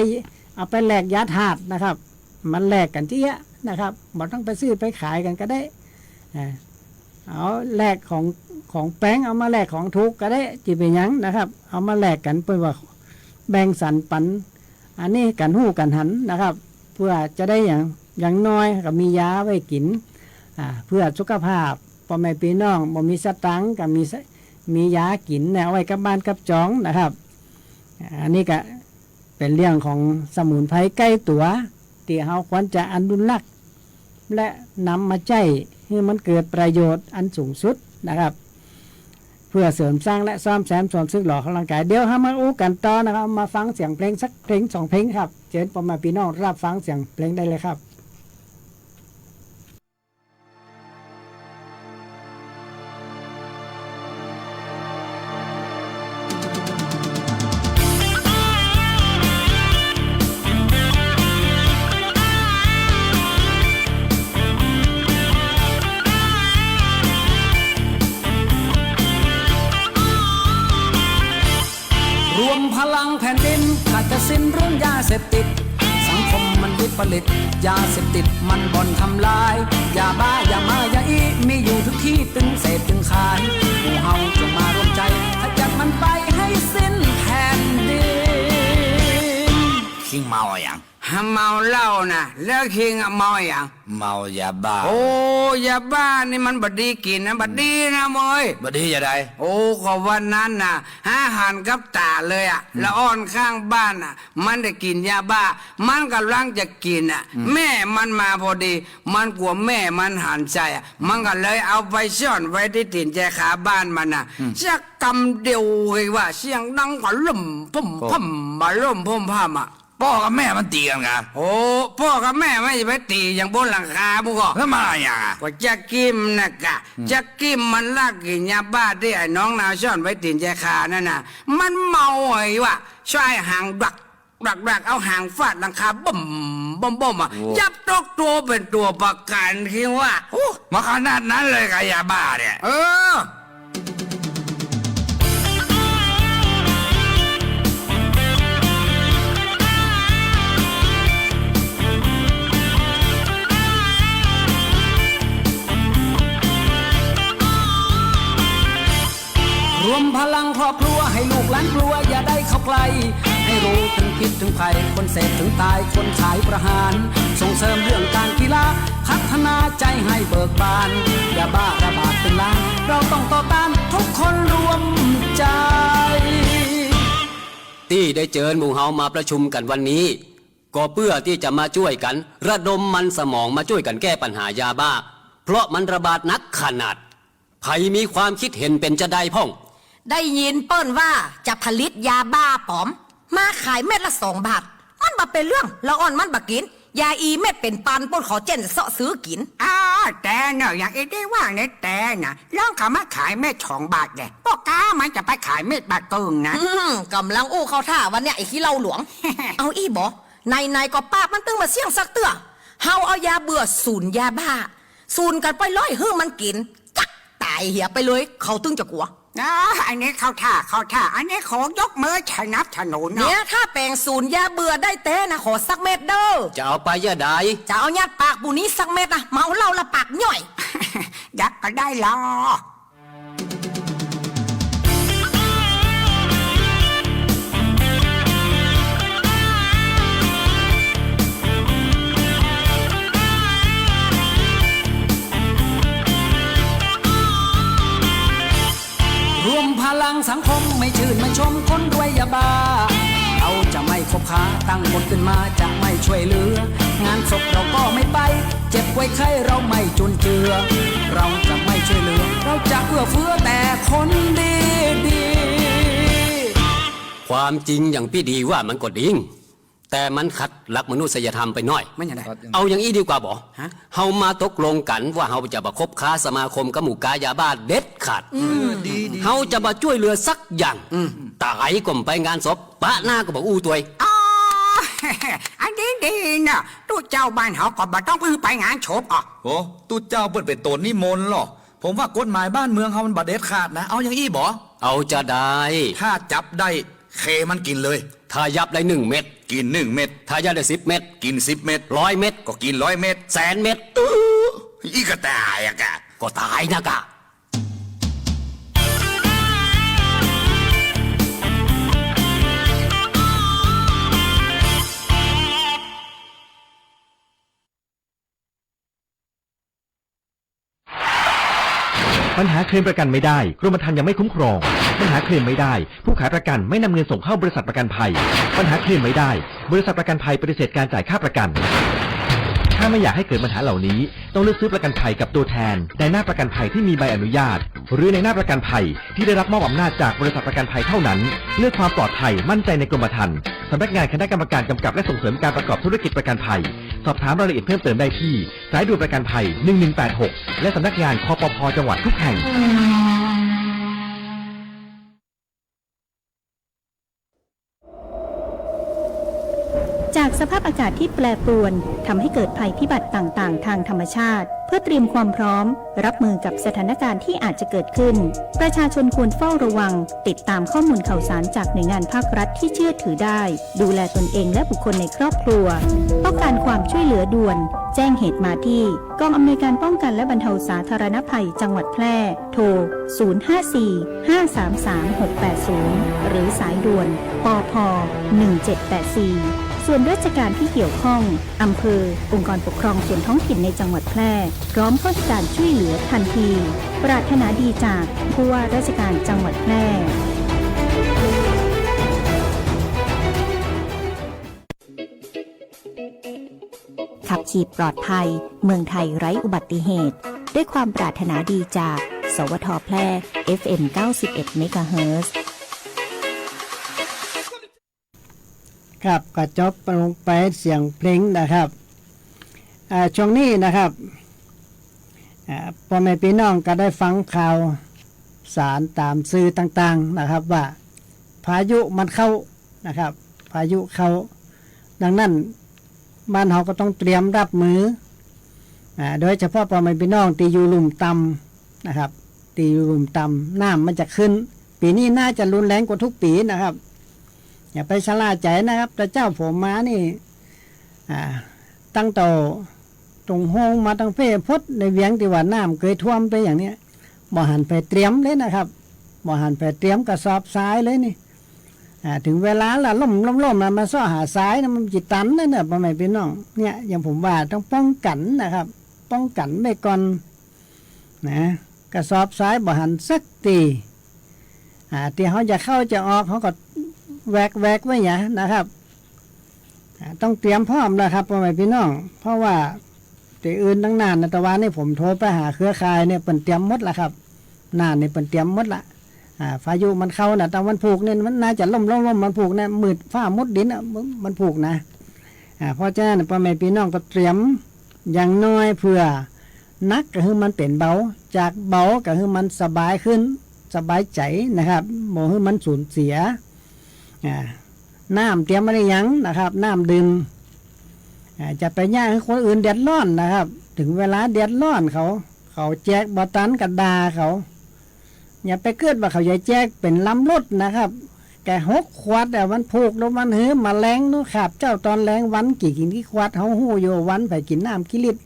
Speaker 3: เอาไปแลกยาธาตุนะครับมันแลกกันที่นะครับบ่ต้องไปซื้อไปขายกันก็ได้เอาแลกของแป้งเอามาแลกของทุกก็ได้จีเป็นยังนะครับเอามาแลกกันเพื่อว่าแบ่งสรรปันอันนี้กันหู้กันหันนะครับเพื่อจะได้อย่างน้อยก็มียาไว้กินเพื่อสุขภาพพ่อแม่พี่น้องบ่มีสตังค์ก็มียากินเอาไว้กับบ้านกับจองนะครับอันนี้ก็เป็นเรื่องของสมุนไพรใกล้ตัวที่เราควรจะอนุรักษ์และนำมาใช้ให้มันเกิดประโยชน์อันสูงสุดนะครับเพื่อเสริมสร้างและซ่อมแซมส่วนสึกหล่อของร่างกายเดี๋ยวเรามาอู้กันต่อนะครับมาฟังเสียงเพลงสักเพลง2 เพลงครับเชิญพ่อแม่พี่น้องรับฟังเสียงเพลงได้เลยครับ
Speaker 4: รวมพลังแผ่นดินอาจจะสิ้นเรื่องยาเสพติดสังคมมันวิปริตยาเสพติดมันบ่อนทำลายยาบ้ายามายาอีมีอยู่ทุกที่ตึงเสพตึงขายหมู่เฮาจงมารวมใจขจัดมันไปให้สิ้นแผ่นดิน
Speaker 5: คิงเมาอย่าง
Speaker 4: เมาเหล้านะแล้วคิงเมาอย่าง
Speaker 5: เมายาบ้า
Speaker 4: โอ้ยาบ้านี่มันบดีกินนะบดีนะมอย
Speaker 5: บดีจะได้
Speaker 4: โอ้ก็วันนั้นน่ะอาหารกับตาเลยอ่ะแล้วอ้อนข้างบ้านน่ะมันได้กินยาบ้ามันกำลังจะกินอ่ะแม่มันมาพอดีมันกลัวแม่มันหันใจอ่ะมันก็เลยเอาไปซ่อนไว้ที่ตีนแจขาบ้านมันน่ะสักกำเดียวเฮ้ยว่าเสียงดังก็ล่มพุ่มพุ่มมาล่มพุ่มพ่ามอ่ะ
Speaker 5: พ่อกับแม่มันตีกันกัน
Speaker 4: โอ้พ่อกับแม่ไม่ไปตีอย่างบนหลังคาบุก
Speaker 5: แล้วมาอย่างอ่ะ
Speaker 4: ก็จะกิมนะกะจะกิมมันลากกินยาบ้าที่ไอ้น้องนาวซ่อนไว้ตีนแจคานั่นน่ะมันเมาไอ้วะช่วยหางดักเอาหางฟาดหลังคาบ่มอ่ะจับตกตัวเป็นตัวประกันคิดว่าโอ้
Speaker 5: มาขนาดนั้นเลยกับยาบ้าเนี่ย
Speaker 4: เออรวมพลังครอบครัวให้ลูกหลานกลัวอย่าได้เข้าใกล้ให้รู้ถึงพิษถึงภัยคนเสพถึงตายคนขายประหารส่งเสริมเรื่องการกีฬาพัฒนาใจให้เบิกบานอย่าบ้าระบาดเป็นล้านเราต้องต่อต้านทุกคนรวมใจ
Speaker 6: ที่ได้เชิญหมู่เฮามาประชุมกันวันนี้ ก็เพื่อที่จะมาช่วยกันระดมมันสมองมาช่วยกันแก้ปัญหายาบ้าเพราะมันระบาดนักขนาดใครมีความคิดเห็นเป็นจะได้พ่อง
Speaker 7: ได้ยินเปิ้นว่าจะผลิตยาบ้าปลอม มาขายเม็ดละ2 บาท มันบ่เป็นเรื่องละอ่อนมันบ่กิน ยาอีเม็ดเป็นปันป้นขอเจนเสาะซื้อกิน
Speaker 8: แต่เนอะอย่างอีได้ว่าเนี่ยแต่นะลองเขามาขายเม็ด2 บาทเนี่ยพวกก้ามันจะไปขายเม็ดบาทกึ่งนะ
Speaker 7: กำลังอู้เข้าท่าวันเนี้ยไอ้ขี้เหล่าหลวง เอาอีบ่ในก็ป้ามันตึงมาเสี่ยงสักเตื้อเฮาเอายาเบื่อศูนย์ยาบ้าศูนย์กันไปร้อยมันกินจักตายเหียไปเลยเขาตึงจะกลัว
Speaker 8: อันนี้เข้าท่าอันนี้ขอยกมือสนับสนุน
Speaker 7: เนี่
Speaker 8: เนาะ
Speaker 7: ยถ้าแปลงศูนย์ยาเบื่อได้เต้นะขอสักเม็ดเด้อ
Speaker 6: จะเอาไปยาใด
Speaker 7: จะเอายัดปากปูนี้สักเม็ดนะเมาเหล้าละปากย่อย
Speaker 8: ยักก็ได้หรอ
Speaker 9: ลังสังคมไม่ชื่นไม่ชมคนรวยยาบ้าเราจะไม่คบค้าตั้งคนขึ้นมาจะไม่ช่วยเหลืองานศพเราก็ไม่ไปเจ็บไว้ไข้เราไม่จุนเจือเราจะไม่ช่วยเหลือเราจะเอื้อเฟื้อแต่คนดีดี
Speaker 6: ความจริงอย่างพี่ดีว่ามันก็ดิ่งแต่มันขัดหลักมนุษยธรรมไปหน่อย
Speaker 9: ไม่อย่างไร
Speaker 6: เอาอย่างนี้ดีกว่าบ่
Speaker 9: ฮะ
Speaker 6: เฮามาตกลงกันว่าเฮาจะมาคบค้าสมาคมกับหมู่กายาบ้าเด็ดขาดเฮาจะมาช่วยเหลือสักอย่างตายก็ไม่ไปงานศพปะหน้าก็บอกอู้ตัว
Speaker 8: อ๋อ อันนี้ดีนะตู้เจ้าบ้านเขาก็บ่ต้องพึ่งไปงานศพอ่ะ
Speaker 5: โอ้ตู้เจ้าเปิดเป็นตนนิมนต์หรอผมว่ากฎหมายบ้านเมืองเขามันบัดเด็ดขาดนะเอาอย่างอี้บ่
Speaker 6: เอาจะได้
Speaker 5: ถ้าจับได้เคมันกินเลย
Speaker 6: ถ้ายับได้1 เม็ด
Speaker 5: กิน1 เม็ด
Speaker 6: ถ้ายับได้10 เม็ด
Speaker 5: กิน10 เม็ด
Speaker 6: 100 เม็ด
Speaker 5: ก็กิน100 เม็ด
Speaker 6: 100,000 เม็ด
Speaker 5: อีกระตายอะกะ
Speaker 6: ก็ตายนะกะ
Speaker 10: ปัญหาเคลมประกันไม่ได้กรมธรรม์ยังไม่คุ้มครองปัญหาเคลมไม่ได้ผู้ขายประกันไม่นำเงินส่งเข้าบริษัทประกันภัยปัญหาเคลมไม่ได้บริษัทประกันภัยปฏิเสธการจ่ายค่าประกันถ้าไม่อยากให้เกิดปัญหาเหล่านี้ต้องเลือกซื้อประกันภัยกับตัวแทนในหน้าประกันภัยที่มีใบอนุญาตหรือในหน้าประกันภัยที่ได้รับมอบอำนาจจากบริษัทประกันภัยเท่านั้นเลือกความปลอดภัยมั่นใจในกรมธรรม์สำนักงานคณะกรรมการกำกับและส่งเสริมการประกอบธุรกิจประกันภัยสอบถามรายละเอียดเพิ่มเติมได้ที่สายด่วนประกันภัย1186และสำนักงานคปภ.จังหวัดทุกแห่ง
Speaker 1: จากสภาพอากาศที่แปรปรวนทำให้เกิดภัยพิบัติต่างๆทางธรรมชาติเพื่อเตรียมความพร้อมรับมือกับสถานการณ์ที่อาจจะเกิดขึ้นประชาชนควรเฝ้าระวังติดตามข้อมูลข่าวสารจากหน่วยงานภาครัฐที่เชื่อถือได้ดูแลตนเองและบุคคลในครอบครัวต้องการความช่วยเหลือด่วนแจ้งเหตุมาที่กองอำนวยการป้องกันและบรรเทาสาธารณภัยจังหวัดแพร่โทร 054-533-680 หรือสายด่วนปพ 1784ส่วนราชการที่เกี่ยวข้องอำเภอองค์กรปกครองส่วนท้องถิ่นในจังหวัดแพร่พร้อมเข้าให้การช่วยเหลือทันทีปรารถนาดีจากผู้ว่าราชการจังหวัดแพร่ขับขี่ปลอดภัยเมืองไทยไร้อุบัติเหตุด้วยความปรารถนาดีจากสวทแพร่ FM 91 เมกะเฮิรตซ์
Speaker 3: ครับก็จบลงไปเสียงเพลงนะครับช่วงนี้นะครับพ่อแม่พี่น้องก็ได้ฟังข่าวสารตามสื่อต่างๆนะครับว่าพายุมันเข้านะครับพายุเข้าดังนั้นบ้านเราก็ต้องเตรียมรับมือโดยเฉพาะพ่อแม่พี่น้องที่อยู่ลุ่มต่ำนะครับที่อยู่ลุ่มต่ำน้ำมันจะขึ้นปีนี้น่าจะรุนแรงกว่าทุกปีนะครับอย่าไปชะล่าใจนะครับแต่เจ้าผมมานี่ตั้งต่อตรงห้องมาตั้งเพ่พดในเวียงที่ว่าน้ำเคยท่วมไปอย่างเนี้ยบ่หันไปเตรียมเลยนะครับบ่หันไปเตรียมกระสอบทรายเลยนี่ถึงเวลาละล่มมาซ่อหาทรายนะมันจิตตันนะเนี่ยพ่อแม่พี่น้องเนี่ยอย่างผมว่าต้องป้องกันนะครับป้องกันไม่ก่อนนะกระสอบทรายบ่หันสักทีที่เขาจะเข้าจะออกเขาก็แวกไว้อย่างนะครับต้องเตรียมพร้อมนะครับพ่อแม่พี่น้องเพราะว่าแต่อื่นตั้งนานนะแต่ว่านี่ผมโทรไปหาเครือข่ายเนี่ยเปิ่นเตรียมหมดละครับนานนี่เปิ่นเตรียมหมดละพายุมันเข้านะแต่มันผูกเนี่ยมันน่าจะล่มมันผูกนะมืดฟ้ามุดดินมันผูกนะเพราะฉะนั้นพ่อแม่พี่น้องก็เตรียมอย่างน้อยเพื่อนักก็คือมันเป็นเบาจากเบาก็คือมันสบายขึ้นสบายใจนะครับโมคือมันสูญเสียน้ำเตรียมมาได้ยังนะครับน้ำดื่มจะไปย่างให้คนอื่นเดือดร้อนนะครับถึงเวลาเดือดร้อนเขาแจกบอตันกระดาเขาอย่าไปเกิดว่าเขาจะแจกเป็นลำรถนะครับแก6 ขวดแต่วันผูกแล้วมันหื้อมาแรงนู้ขับเจ้าตอนแรงวันกี่ขวดเขาหู้โยวันไปกินน้ำกิลิต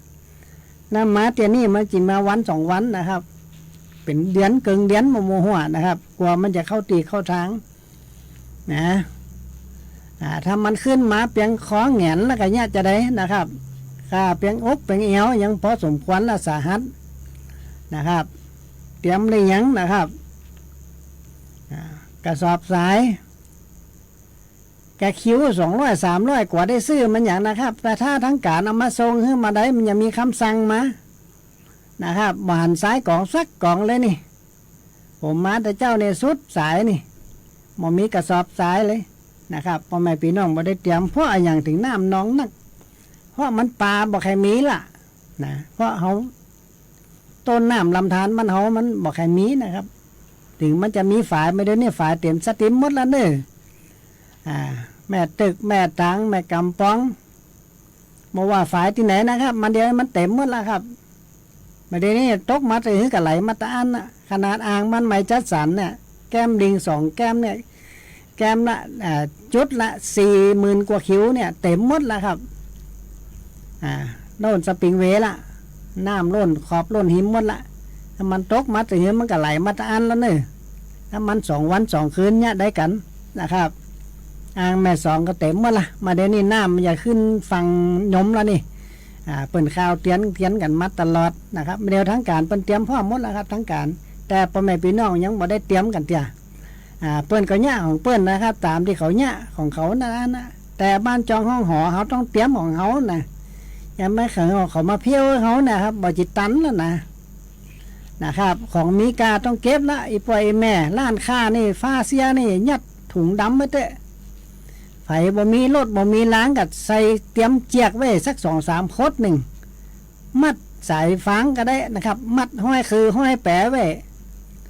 Speaker 3: น้ำมาเตียนี่มันจิมาวัน2 วันนะครับเป็นเดือนเกิงเดือนโมหัวนะครับกลัวมันจะเข้าตีเข้าทางนะถ้ามันขึ้นมาเพียงคอแหงนแล้วก็เนี่ยจะได้นะครับเพียงอกเพียงเอวยังพอสมควรละสาหัสนะครับเตรียมได้ยังนะครับ กระสอบสายแกคิว200-300กว่าได้ซื้อมันอย่างนะครับแต่ถ้าทั้งการเอามาส่งขึ้นมาได้มันยังมีคำสั่งมานะครับบหันสายกล่องสักกล่องเลยนี่ผมมาแต่เจ้าในสุดสายนี่มันมีกระสอบสายเลยนะครับพ่อแม่พี่น้องบ่ได้เตรียมเพราะอย่างถึงน้ำน้องนักเพราะมันปลาบ่ใครมีล่ะนะเพราะเขาต้นน้ำลำธารมันเขามันบ่ใครมีนะครับถึงมันจะมีฝายไม่ได้เนี่ยฝายเต็มสติมหมดแล้วเนอะแม่ตึกแม่ตังแม่กำป้องบอกว่าฝายที่ไหนนะครับมันเดียวมันเต็มหมดแล้วครับไม่ได้นี่ตกมาถือกับไหลมาตะอันนะขนาดอ่างมันไม่จัดสรรเนี่ยแก้มลิง2 แก้มเนี่ยแก้มละจุดละ 40,000 กว่าคิวเนี่ยเต็มหมดแล้วครับโน่นสปริงเวละน้ำล้นขอบล้นหิมหมดละถ้ามันตกมาถือมันก็ไหลมาตะอันแล้วเนอะถ้ามัน2 วัน 2 คืนเนี่ยได้กันนะครับอ่างแม่2ก็เต็มหมดละมาเดี๋ยวนี้น้ำมันจะขึ้นฝั่งยมแล้วนี่เปิ่นข้าวเตียนกันมาตลอดนะครับเดี๋ยวทั้งการเปิ่นเตรียมพร้อมหมดแล้วครับทั้งการแต่พ่อแม่พี่น้องยังบ่ได้เตรียมกันเตี้ยเปิ่นก็เนี่ยของเปิ่นนะครับตามที่เขาเนี่ยของเขานะแต่บ้านจองห้องหอเขาต้องเตรียมของเขานะยังไม่เขามาเพี้ยวเขานะครับบ่จิตตันแล้วนะครับของมีกาต้องเก็บละอีปล่อยแม่ล้านค้านี่ฟ้าเสียนี่ยัดถุงดำไว้เตะไผบ่มีรถบ่มีล้างกัดใส่เตรียมเจียกไว้สัก2-3 โคตรหนึ่งมัดสายฟางก็ได้นะครับมัดห้อยคือห้อยแปะไว้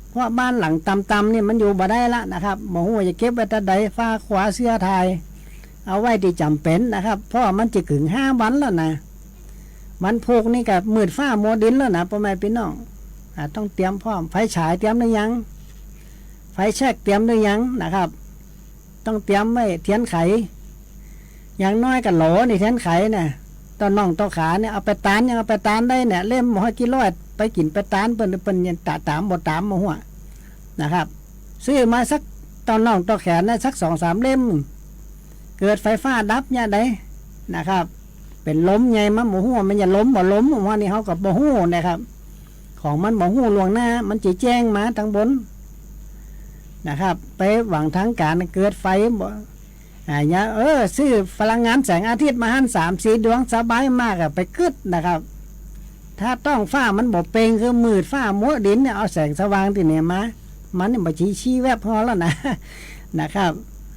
Speaker 3: เพราะบ้านหลังต่ำๆนี่มันอยู่บ่ได้ละนะครับบ่ฮู้จะเก็บไว้แต่ใดฟ้าขวาเสื้อไทยเอาไว้ที่จำเป็นนะครับเพราะมันจะถึง5 วันแล้วนะมันพกนี่กับมืดฟ้าโมดินแล้วนะพ่อแม่พี่น้องต้องเตรียมพร้อมไฟฉายเตรียมหรือยังไฟแช็กเตรียมหรือยังนะครับต้องเตรียมไว้เทียนไขอย่างน้อยกับโหลนี่เทียนไขเนี่ยตอนน่องตอขาเนี่ยเอาไปตานยังเอาไปตานได้เนี่ยเล่ม100 กิโลไปกินไปตานเปิ้นยันตามบ่ตามมาหัวนะครับซื้อมาสักตอนน่องตอแขนนะสัก2-3 เล่มเกิดไฟฟ้าดับเนี่ยได้นะครับเป็นล้มไงมันบ่ฮู้มันจะล้มบ่ล้มว่านี่เฮาก็บ่ฮู้นะครับของมันบ่ฮู้ล่วงหน้ามันจะแจ้งมาทางบนนะครับไปหวังทางการเกิดไฟบ่ซื้อพลังงานแสงอาทิตย์มาหัน3-4 ดวงสบายมากไปกึดนะครับถ้าต้องฟ้ามันบ่เปล่งคือมืดฟ้ามัวดินเนี่ยเอาแสงสว่างที่เนี่ยมามันบ่ชี้แวบพอแล้วนะครับ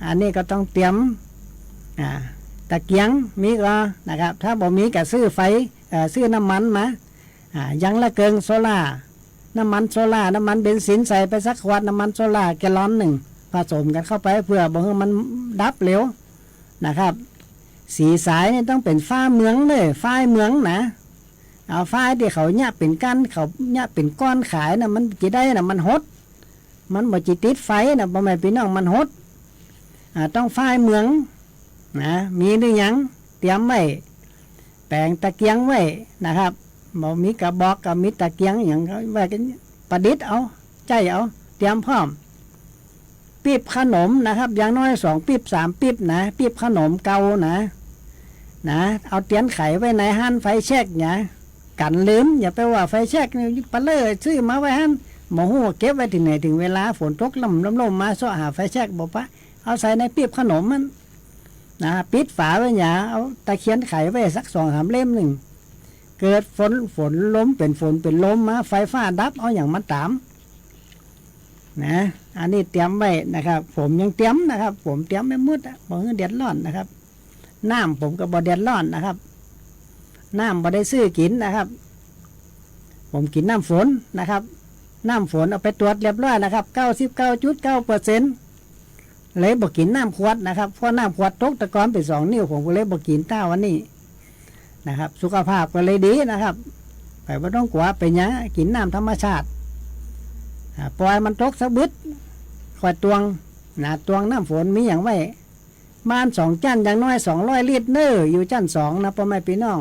Speaker 3: อันนี้ก็ต้องเตรียมตะเกียงมีก็นะครับถ้าบ่มีก็ซื้อไฟซื้อน้ำมันมายังละเกิงโซล่าน้ำมันโซล่าน้ำมันเบนซินใส่ไปสักขวดน้ำมันโซล่าแกลลอน1ผสมกันเข้าไปเพื่อบ่ให้มันดับเร็วนะครับสีสายนี่ต้องเป็นฟ้าเมืองเลยฟ้าเมืองนะเอาฟ้าที่เขาเนี่ยเป็นก้อนเขาเนี่ยเป็นก้อนขายนะมันจะได้นะมันหดมันบ่จิติดไฟนะบ่แม่พี่น้องมันหดต้องฟ้าเมืองนะมีหรือยังเตรียมไว้แปลงตะเกียงไว้นะครับบ่มีกระบอกกับมีตะเกียงอย่างไว้กันประดิษฐ์เอาใจเอาเตรียมพร้อมปีบขนมนะครับอย่างน้อย2 ปีบ 3 ปีบนะปีบขนมเก่านะเอาเตียนไขไว้ในห้านไฟแช็กเนี่ยกันลืมอย่าไปว่าไฟแช็กนี่ปะเลอซื้อมาไว้ห้านหมอหัวเก็บไว้ที่ไหนถึงเวลาฝนตกลมมาซ้อหาไฟแช็กบ่ปะเอาใส่ในปีบขนมมันปิดฝาไว้อย่าเอาตะเคียนไขไว้สัก2-3 เล่มหนึ่งเกิดฝนล้มเป็นฝนเป็นลมมาไฟฟ้าดับเอาอย่างมันตามอันนี้เตรียมไว้นะครับผมยังเตรียมนะครับผมเตรียมไม่มืดบ่ให้เดือดร้อนนะครับน้ำผมก็บ่เดือดร้อนนะครับน้ำบ่ได้ซื้อกินนะครับผมกินน้ำฝนนะครับน้ำฝนเอาไปตรวจเรียบร้อยนะครับ 99.9% เลยบ่กินน้ำขวดนะครับเพราะน้ำขวดตกตะกอนไป2 นิ้วผมก็เลยบ่กินต้าวันนี้นะครับสุขภาพก็เลยดีนะครับไปบ่ต้องกลัวไปหยังกินน้ำธรรมชาติปล่อยมันตกสักบึดคอยตวงตวงน้ำฝนมีอย่างไว้บ้าน2 จั่นอย่างน้อย200 ลิตรอยู่จั่น2นะพ่อแม่พี่น้อง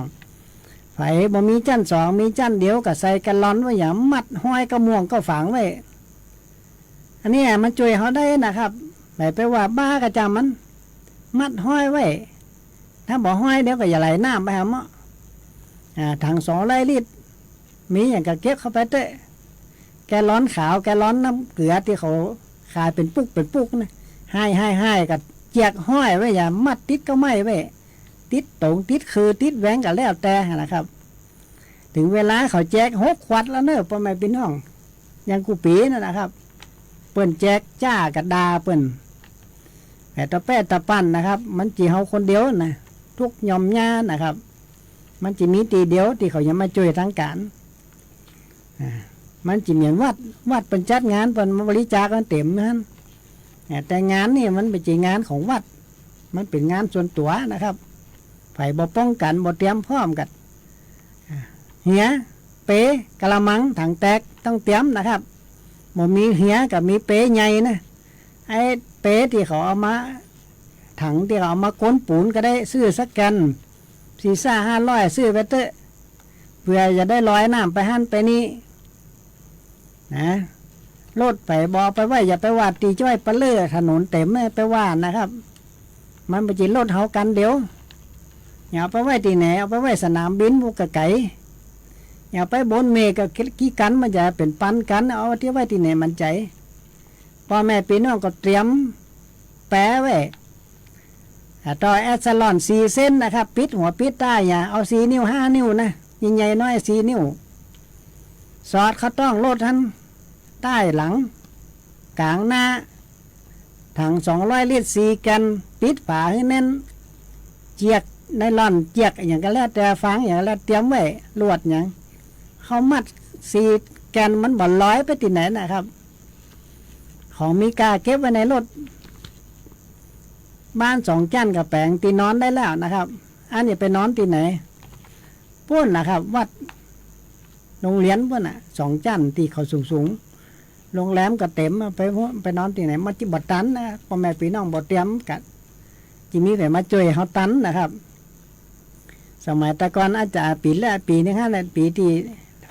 Speaker 3: ไผบ่มีจั่น2มีจั่นเดียวก็ใส่แกลลอนไว้อย่างมัดห้อยกระม่วงก็ฝังไว้อันนี้มันช่วยเขาได้นะครับไปว่าบ้ากระจำมันมัดห้อยไว้ถ้าบ่ห้อยเดี๋ยวก็อย่าไหลน้ำไปหาหม้อถัง200 ลิตรมีอย่างก็เก็บเข้าไปเตะแกร้อนขาวแกร้อนน้ำเกลือที่เขาข ขายเป็นปุกนะให้กับเจียกห้อยไว้อย่ามัดติดก็ไม่ไว้ติดตรงติดคือติดแหวงก็แล้วแต่นะครับถึงเวลาเขาแจก6 ขวดแล้วเนอะพ่อแม่พี่น้องยังกูปีนั่นนะครับเปิ้นแจกจ้ากระดาเปิ้นแต่ตะแป้ตะปั้นนะครับมันจีเฮาคนเดียวนะทุกยอมญานะครับมันจะมีตีเดียวที่เขายังมาช่วยทางการมันจะเหมือนวัดเป็นจัดงานเป็นบริจาคกันเต็มนั่นแต่งานนี่มันเป็นจีงานของวัดมันเป็นงานส่วนตัวนะครับไผ่บ่ป้องกันบ่เตรียมพร้อมกันเหียเป๋กะละมังถังแตกต้องเตรียมนะครับบ่มีเหียกับมีเป๋ใหญ่นะไอ้เป๋ที่เขาเอามาถังที่เขาเอามาก้นปูนก็ได้ซื้อสักกัน400-500ซื้อไปเตอะเพื่อจะได้ลอยน้ำไปหั่นไปนี่นะรถไปบอไปไว้อย่าไปวาดตีจ้อยปะเลื่อถนนเต็มไปวาดนะครับมันไปจีรถเฮากันเดี๋ยวอย่าไปไว้ที่ไหนเอาไปไว้สนามบินบุกไก่อย่าไปบนเมฆกับกี้กันมันจะเป็นปันกันเอาที่ไว้ที่ไหนมันใจพ่อแม่พี่น้องก็เตรียมแปะไว้ต่อแอสซาลอน4 เส้นนะครับปิดหัวปิดใต้อย่าเอา4 นิ้ว5 นิ้วนะใหญ่ๆน้อย4 นิ้วสอดเขาต้องโลดทันใต้หลังกลางหน้าถัง200 ลิตร4 กันปิดฝาให้แน่นเจียกไนลอนเจียกอย่างก็แล้วแต่ฟังอย่างแล้วเตรียมไว้ลวดอย่างเขามัด4 กันมันบ่ลอยไปที่ไหนนะครับของมีกาเก็บไว้ในรถบ้าน2 จันกับแปลงตีนอนได้แล้วนะครับอันนี้ไปนอนที่ไหนพุ่นนะครับวัดโรงเรียนพุ่นน่ะ2 จันที่เขาสูงโรงแรมก็เต็มไปนอนที่ไหนมาจิบตันนะพ่อแม่พี่น้องบ่เตรียมกันจิมีแต่มาช่วยเฮาตันนะครับสมัยแต่ก่อนอาจารย์ปีนี้5ปีที่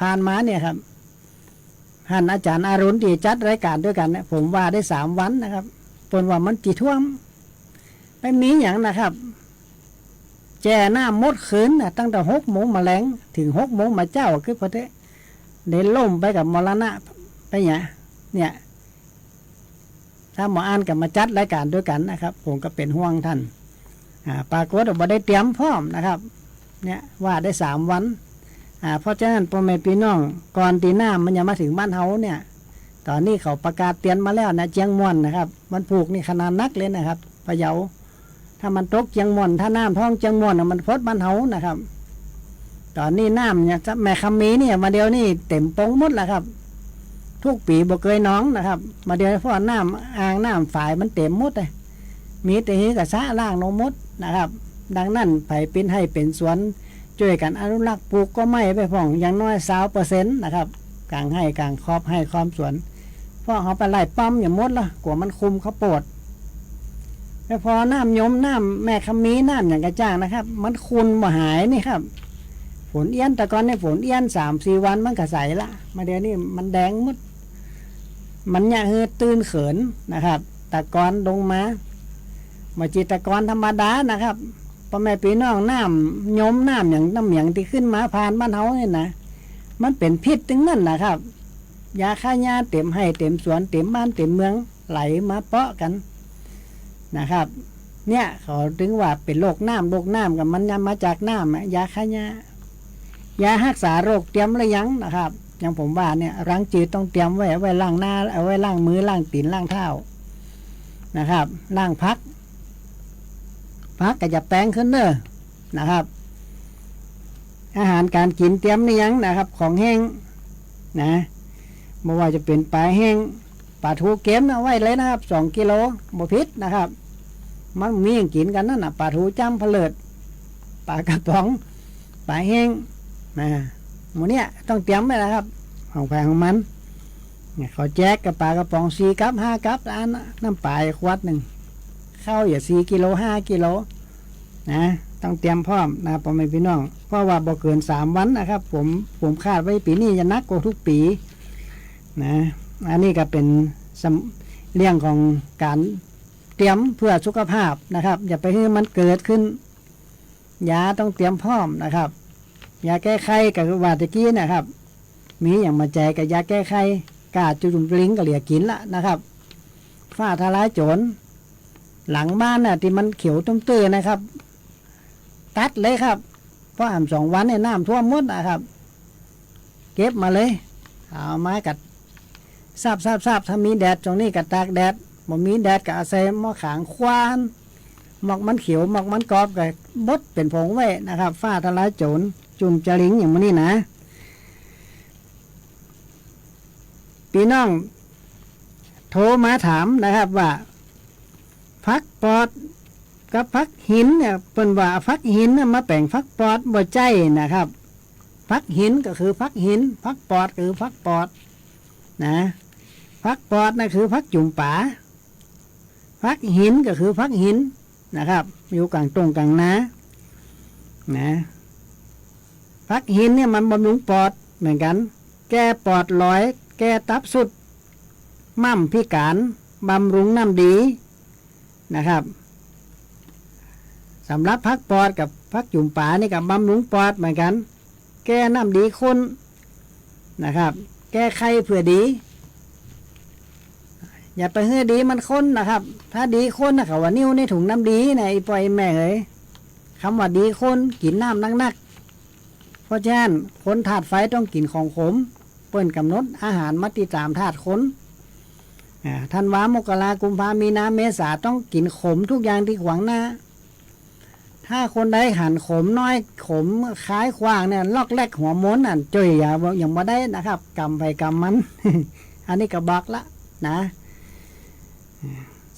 Speaker 3: ผ่านมาเนี่ยครับท่านอาจารย์อารุณที่จัดรายการด้วยกันเนี่ยผมว่าได้3 วันนะครับเพิ่นว่ามันจิท่วมไม่มีอย่างนะครับแจ่หน้ามดขืนนะตั้งแต่6 โมงมาแรงถึง6 โมงมาเจ้าคือพอได้ล่มไปกับมรณะไปเนี่ยถ้าหมออ่านกับมาจัดรายการด้วยกันนะครับผมก็เป็นห่วงท่านปรากฏว่าได้เตรียมพร้อมนะครับเนี่ยว่าได้3 วันเพราะฉะนั้นพ่อแม่พี่น้องก่อนตีหน้ามันจะมาถึงบ้านเฮาเนี่ยตอนนี้เขาประกาศเตือนมาแล้วนะเจียงม่วนนะครับมันผูกนี่ขนาดนักเลยนะครับพะเยาถ้ามันตกเจียงม่วนถ้าน้ำท้องเจียงม่วนมันพดบ้านเฮานะครับตอนนี้น้ำเนี่ยแม่คำมีเนี่ยมาเดียวนี่เต็มปงหมดแล้วครับทุกปีบ่เคยน้องนะครับมาเดียวเพราะน้ำอ่างน้ำฝายมันเต็มหมดเลยมีแต่หิกระซะล่างลงหมดนะครับดังนั้นไผเป็นให้เป็นสวนช่วยกันอนุรักษ์ปลูกก็ไม่ไปพ่องอย่างน้อย20%นะครับกลางให้กลางครอบให้ความสวนเพราะเขาไปไล่ปั๊มอย่างหมดละกว่ามันคุมเขาปวดแล้วพอน้ำยมน้ำแม่คำมีน้ำอย่างกระจ่างนะครับมันคุนบ่หายนี่ครับฝนเอี้ยนแต่ก่อนเนี่ยฝนเอี้ยน3-4 วันมันก็ใสละมาเดี๋ยวนี้มันแดงหมดมันเนี่ยตื่นเขินนะครับตะกอนลงมาจิตะกอนธรรมดานะครับพ่อแม่พี่น้องน้ำยมน้ำอย่างน้ำเหมียงที่ขึ้นมาผ่านบ้านเฮาเนี่ยนะมันเป็นพิษถึงนั่นนะครับยาฆ่าหญ้าเต็มให้เต็มสวนเต็มบ้านเต็มเมืองไหลมาเปาะกันนะครับเนี่ยเขาถึงว่าเป็นโรคน้ำกับมันมาจากน้ำยาฆ่าหญ้ายารักษาโรคเตรียมหรือยังนะครับอย่างผมว่าเนี่ยรังจืดต้องเตรียมไว้ล้างหน้าเอาไว้ล้างมือล้างตีนล้างเท้านะครับล้างพักก็จะแปลงขึ้นเนอะนะครับอาหารการกินเตรียมหรือยังนะครับของแห้งนะไม่ว่าจะเป็นปลาแห้งปลาทูเก็มเอาไว้เลยนะครับ2 กิโลบ่พิษนะครับมันมีอย่างกินกันนั่นน่ะปลาทูจ้ำผลิตปลากระป๋องปลาแห้งนะหมูเนี่ยต้องเตรียมไว้นะครับของแพงของมันเนี่ยเขาแจกกับปลากระป๋อง4 กั๊บ5 กั๊บน้ำปลาขวดหนึ่งข้าวอย่า4 กิโล5 กิโลนะต้องเตรียมพร้อมนะพ่อแม่พี่น้องเพราะว่าบ่เกิน3 วันนะครับผมคาดไว้ปีนี้จะนักกว่าทุกปีนะอันนี้ก็เป็นเรื่องของการเตรียมเพื่อสุขภาพนะครับอย่าไปให้มันเกิดขึ้นยาต้องเตรียมพร้อมนะครับยาแก้ไขกับว่าตะกี้นะครับมีอย่างมาแจกกับยาแก้ไขกาจุ่มลิงก็เหลียกินละนะครับ ฝ้าทลายโจรหลังบ้านน่ะที่มันเขียวตุ้มตื้อนะครับตัดเลยครับเพราะ2 วันเนี่ยน้ำท่วมหมดนะครับเก็บมาเลยเอาไม้กัดซาบถ้ามีแดดตรงนี้กัดตากแดดบ่มีแดดกับอาศัยหม้อขางควานหมอกมันเขียวหมอกมันกรอบกับบดเป็นผงไว้นะครับฝ้าทลายโจรจุ่มจริงอย่างนี้นะพี่น้องโทรมาถามนะครับว่าฟักปอดกับฟักหินเนี่ยเป็นว่าฟักหินมาแปลงฟักปอดบ่ใจนะครับฟักหินก็คือฟักหินฟักปอดคือฟักปอดนะฟักปอดนั่นคือฟักจุ่มป่าฟักหินก็คือฟักหินนะครับอยู่กลางตรงกลางนานะฟักหินเนี่ยมันบำรุงปอดเหมือนกันแก้ปอดลอยแก้ตับสุดมั่มพิการบำรุงน้ำดีนะครับสำหรับพักปอดกับพักจุ่มป่านี่กับบำรุงปอดเหมือนกันแก้น้ำดีคนนะครับแก้ไข้เพื่อดีอย่าไปเฮือดีมันค้นนะครับถ้าดีค้นนะเขาว่านิ้วในถุงน้ำดีนะไอ้ปล่อยแม่เอ๋ยคำว่าดีค้นกินน้ำนักๆเพราะฉะนั้นคนธาตุไฟต้องกินของขมเปิ้นกำหนดอาหารมาติตามธาตุคนธันวามกรากุมภามีนาเมษาต้องกินขมทุกอย่างที่ขวางหน้าถ้าคนใดหันขมน้อยขมคล้ายขวางเนี่ยลอกแรกหัวม้วนจ่อยอย่างบ่ได้นะครับกำไปกำมัน อันนี้ก็บอกละนะ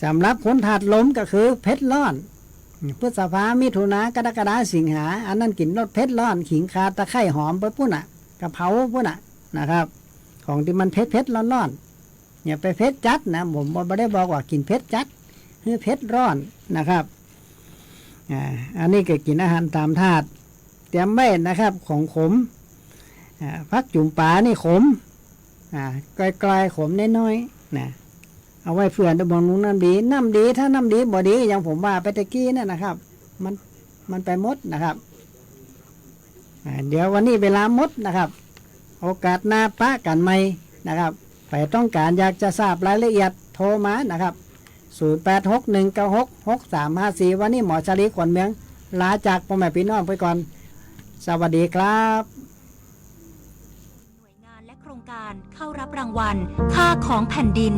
Speaker 3: สำหรับคนถาดลมก็คือเพชรร้อนพฤษภามิถุนากรกฎาสิงหาอันนั้นกินรสเพชรร้อนขิงคาตะไคร่หอมไปพุ่นกะเพราพุ่นนะครับของที่มันเพชรร้อนอย่าไปเพชรจัดนะผมไม่ได้บอกว่ากินเพชรจัดคือเพชรร้อนนะครับอันนี้ก็กินอาหารตามธาตุเตรียมไว้นะครับของขมพักจุ่มปลานี่ขมไกลๆขมน้อยๆนะเอาไว้เผื่อจะบอกนุ่งน้ำดีถ้าน้ำดีบ่ดีอย่างผมว่าไปตะกี้นั่นนะครับมันไปหมดนะครับเดี๋ยววันนี้เวลาหมดนะครับโอกาสหน้าปะกันใหม่นะครับไปต้องการอยากจะทราบรายละเอียดโทรมานะครับ0861966354วันนี้หมอชลีขวัญเมืองลาจากพ่อแม่พี่น้องไปก่อนสวัสดีครับ
Speaker 1: หน่วยงานและโครงการเข้ารับรางวัลค่าของแผ่นดิน